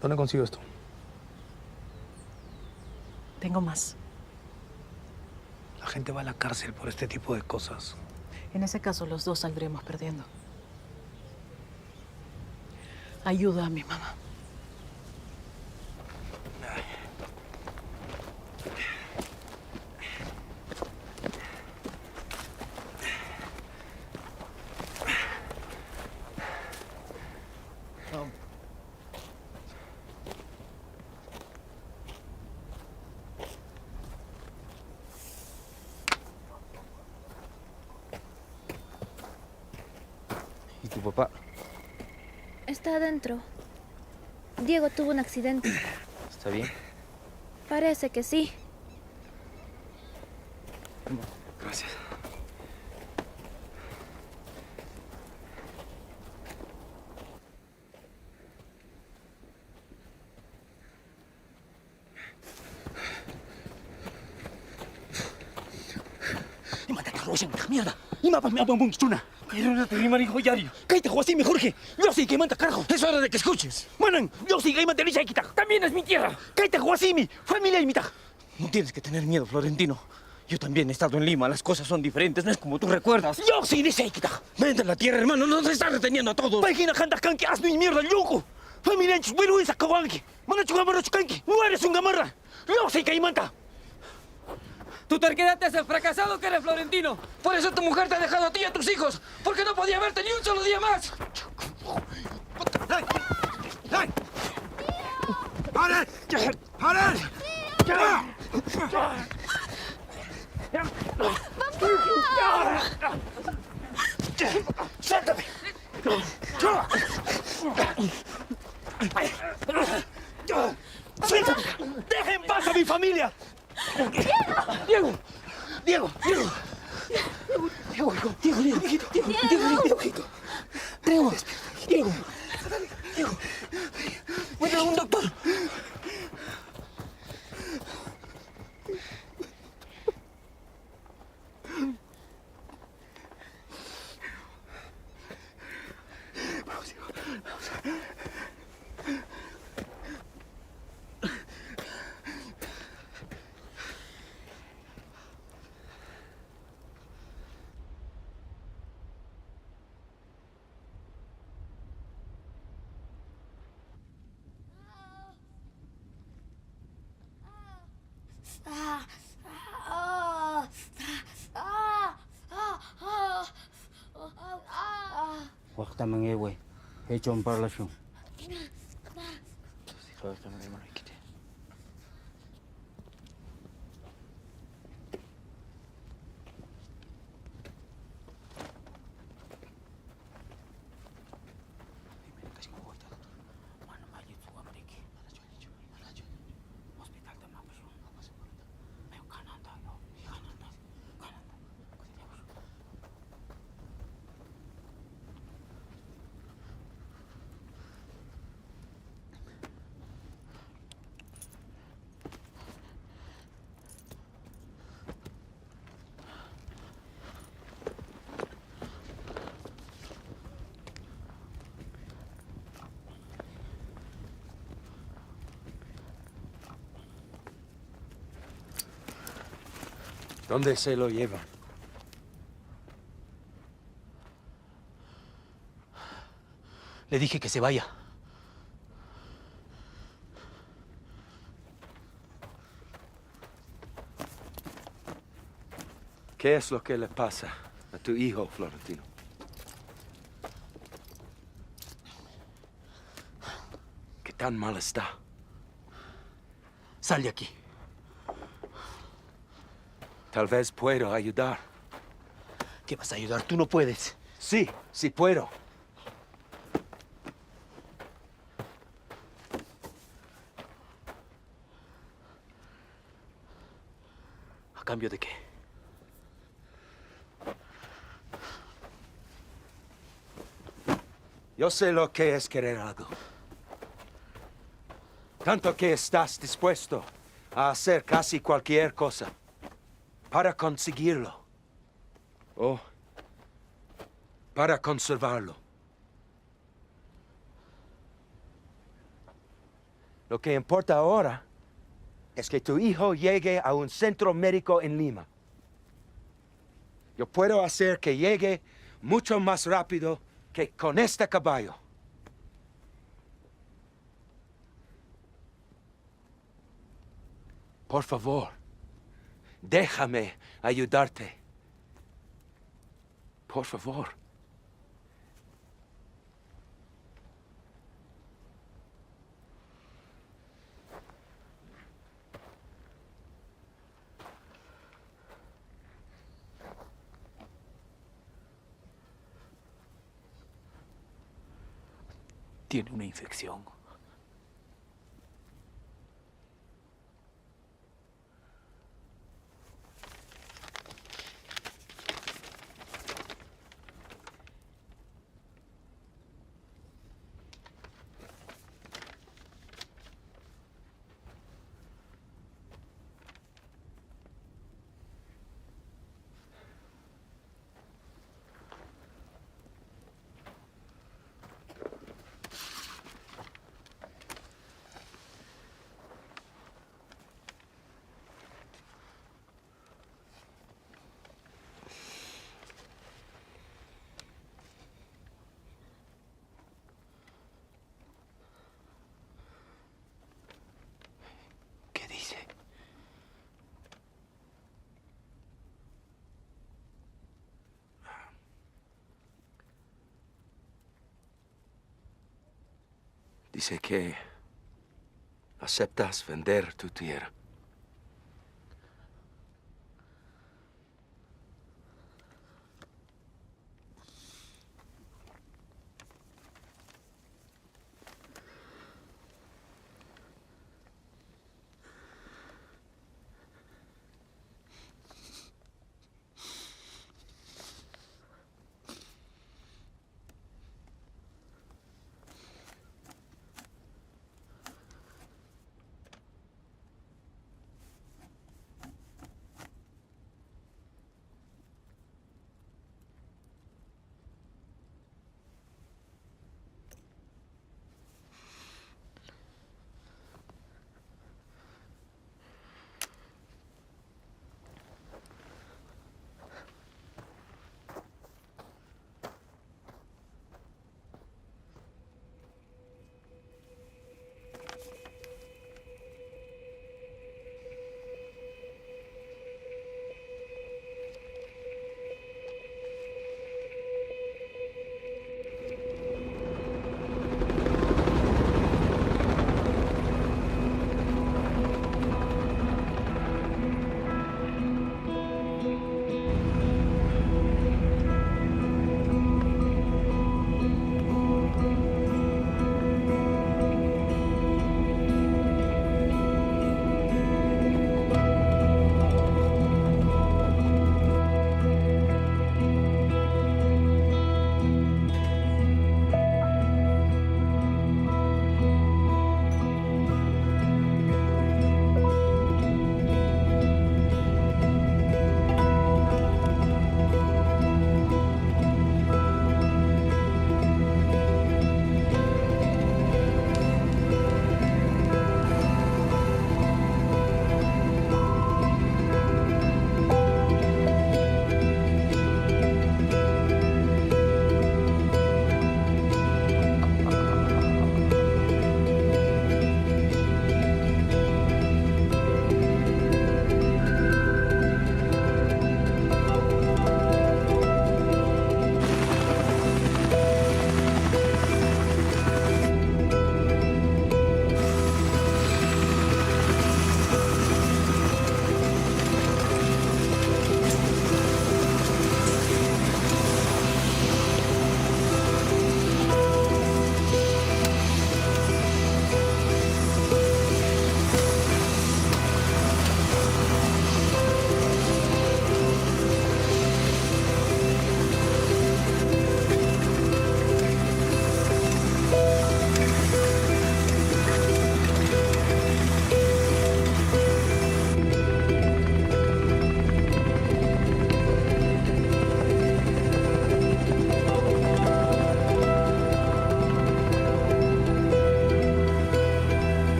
¿Dónde consigo esto? Tengo más. La gente va a la cárcel por este tipo de cosas. En ese caso, los dos saldremos perdiendo. Ayuda a mi mamá. ¿Y tu papá? Está adentro. Diego tuvo un accidente. ¿Está bien? Parece que sí. Gracias. ¡Mierda! ¡Y mapa me abambum chuna! Era una terima hijo yario. ¡Cállate, Joacime, Jorge! ¡Yo sí que manda carajo! ¡Es hora de que escuches! ¡Manan! ¡Yo sí que manda licha y quita! ¡También es mi tierra! ¡Cállate, Joacime! ¡Familia y mitad! No tienes que tener miedo, Florentino. Yo también he estado en Lima. Las cosas son diferentes. No es como tú recuerdas. Yo sí dice Aikita. Vente a la tierra, hermano. No se está reteniendo a todos. Página jantas canque. Haz mi mierda, loco. Familia, bueno, esa caguanque. Manachu gamarro canque. No eres un gamarra. Yo sé caimanta. Tu terquedad te hace el fracasado que eres, Florentino. Por eso tu mujer te ha dejado a ti y a tus hijos. Porque no podía verte ni un solo día más. ¡Hey! ¡Hey! ¡Paren! ¡Paren! ¡Suéltame! ¡Suéltame! ¡Deja en paz a mi familia! ¡Diego! ¡Diego! ¡Diego! ¡Diego, hijo! ¡Diego, Diego! ¡Diego, Diego! ¡Diego, hijo! ¡Diego! ¡Diego! ¡Diego! ¡Bueno, un doctor! Vamos, Diego. Vamos. Waktu mengewe, hejom parlasyon. ¿Dónde se lo llevan? Le dije que se vaya. ¿Qué es lo que le pasa a tu hijo, Florentino? ¿Qué tan mal está? Sal de aquí. Tal vez puedo ayudar. ¿Qué vas a ayudar? Tú no puedes. Sí, sí puedo. ¿A cambio de qué? Yo sé lo que es querer algo. Tanto que estás dispuesto a hacer casi cualquier cosa para conseguirlo. O para conservarlo. Lo que importa ahora es que tu hijo llegue a un centro médico en Lima. Yo puedo hacer que llegue mucho más rápido que con este caballo. Por favor, déjame ayudarte. Por favor. Tiene una infección. Dice que aceptas vender tu tierra.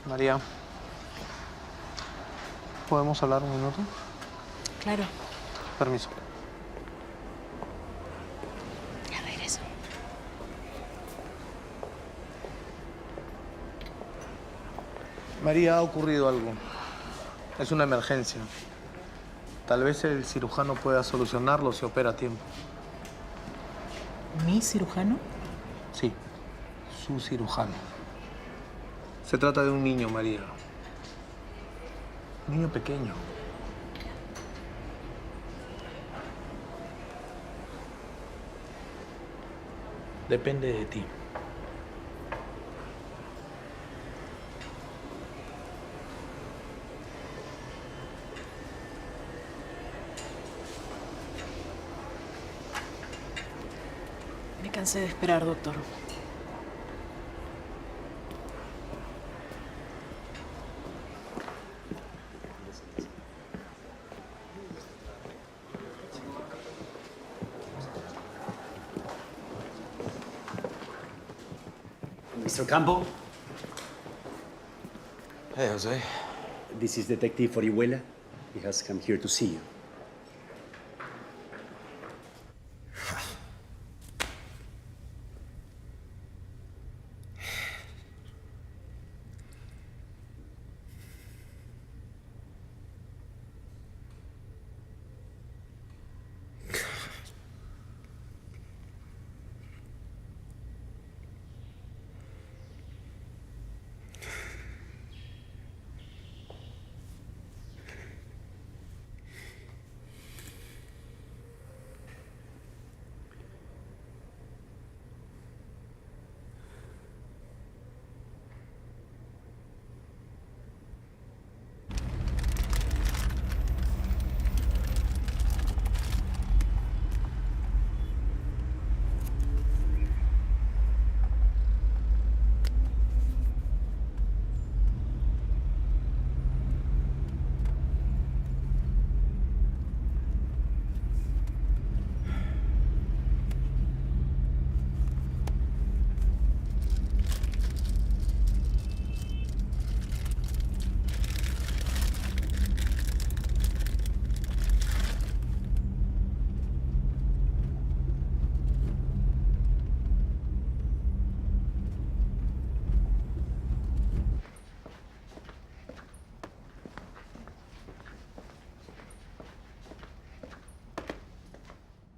María, ¿podemos hablar un minuto? Claro. Permiso. Ya regreso. María, ha ocurrido algo. Es una emergencia. Tal vez el cirujano pueda solucionarlo si opera a tiempo. ¿Mi cirujano? Sí, su cirujano. Se trata de un niño, María. Un niño pequeño. Depende de ti. Me cansé de esperar, doctor. Mr. Campo? Hey, Jose. This is Detective Orihuela. He has come here to see you.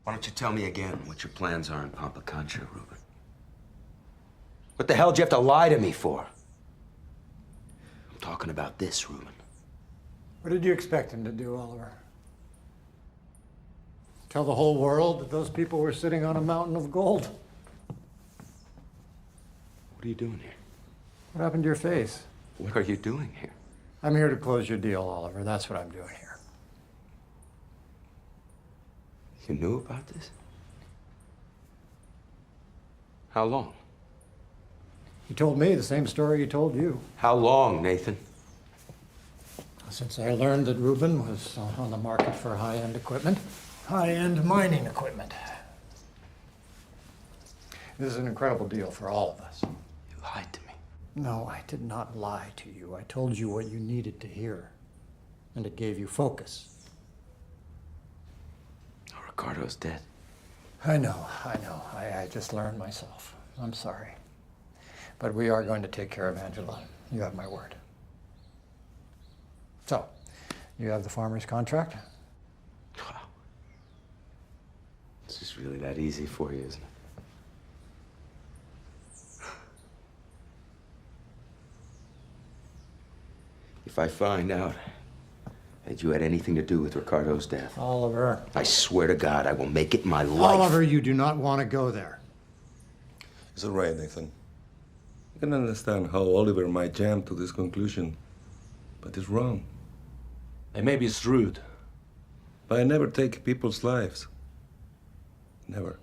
Why don't you tell me again what your plans are in Pampacancha, Ruben? What the hell did you have to lie to me for? I'm talking about this, Ruben. What did you expect him to do, Oliver? Tell the whole world that those people were sitting on a mountain of gold? What are you doing here? What happened to your face? What are you doing here? I'm here to close your deal, Oliver. That's what I'm doing here. You knew about this? How long? He told me the same story he told you. How long, Nathan? Since I learned that Ruben was on the market for high-end equipment, high-end mining equipment. This is an incredible deal for all of us. You lied to me. No, I did not lie to you. I told you what you needed to hear, and it gave you focus. Oh, Ricardo's dead. I know. I just learned myself. I'm sorry. But we are going to take care of Angela. You have my word. So, you have the farmer's contract? Wow. It's just really that easy for you, isn't it? If I find out that you had anything to do with Ricardo's death, Oliver. I swear to God, I will make it my life. Oliver, you do not want to go there. It's all right, Nathan. I can understand how Oliver might jump to this conclusion, but it's wrong. And maybe it's rude. But I never take people's lives. Never.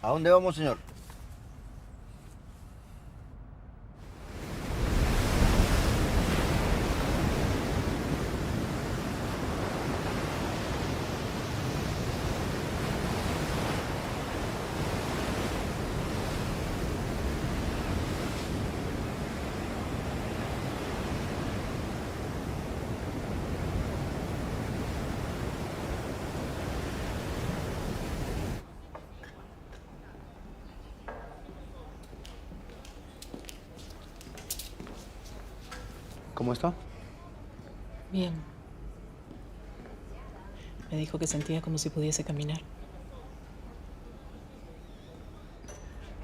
¿A dónde vamos, señor? ¿Cómo está? Bien. Me dijo que sentía como si pudiese caminar.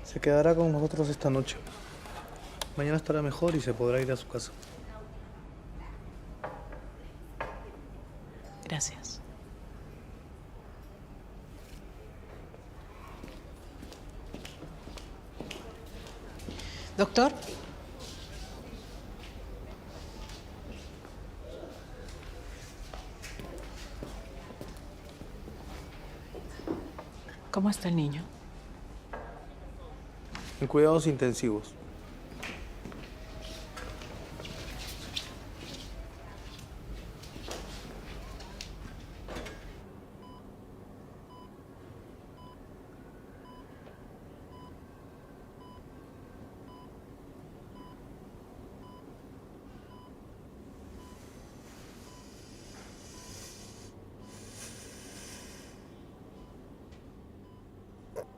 Se quedará con nosotros esta noche. Mañana estará mejor y se podrá ir a su casa. Gracias. Doctor. ¿Cómo está el niño? En cuidados intensivos.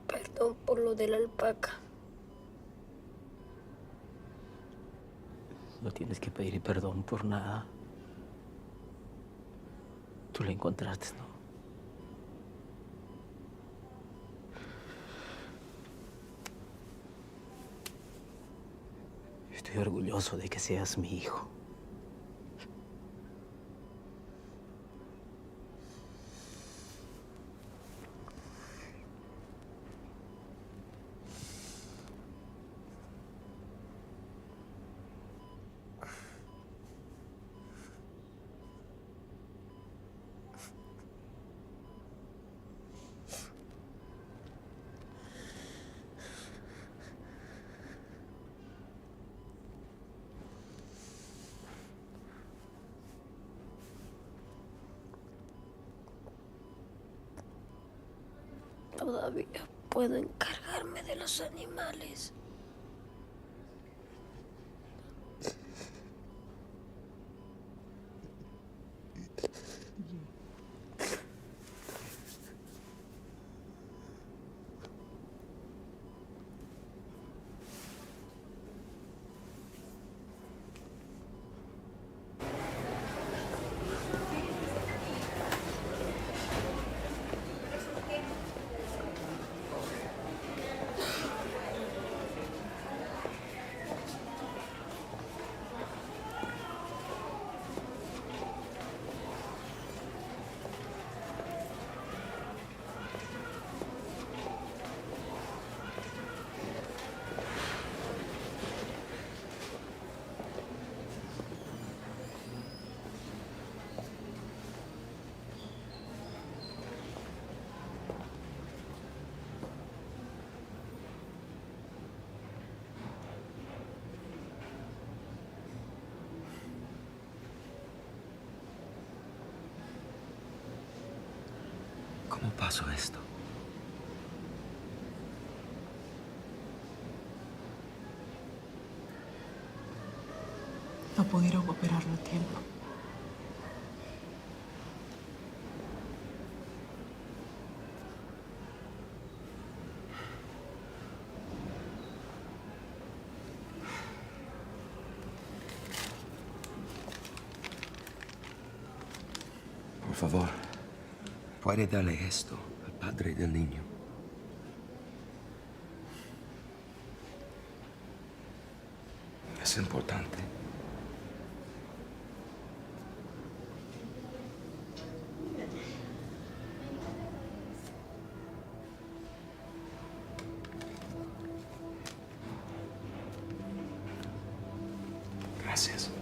Perdón por lo de la alpaca. No tienes que pedir perdón por nada. Tú la encontraste, ¿no? Estoy orgulloso de que seas mi hijo. Todavía puedo encargarme de los animales. ¿Cómo pasó esto? No pudieron operarlo a tiempo. Por favor, ¿puede darle esto al padre del niño? Es importante. Gracias.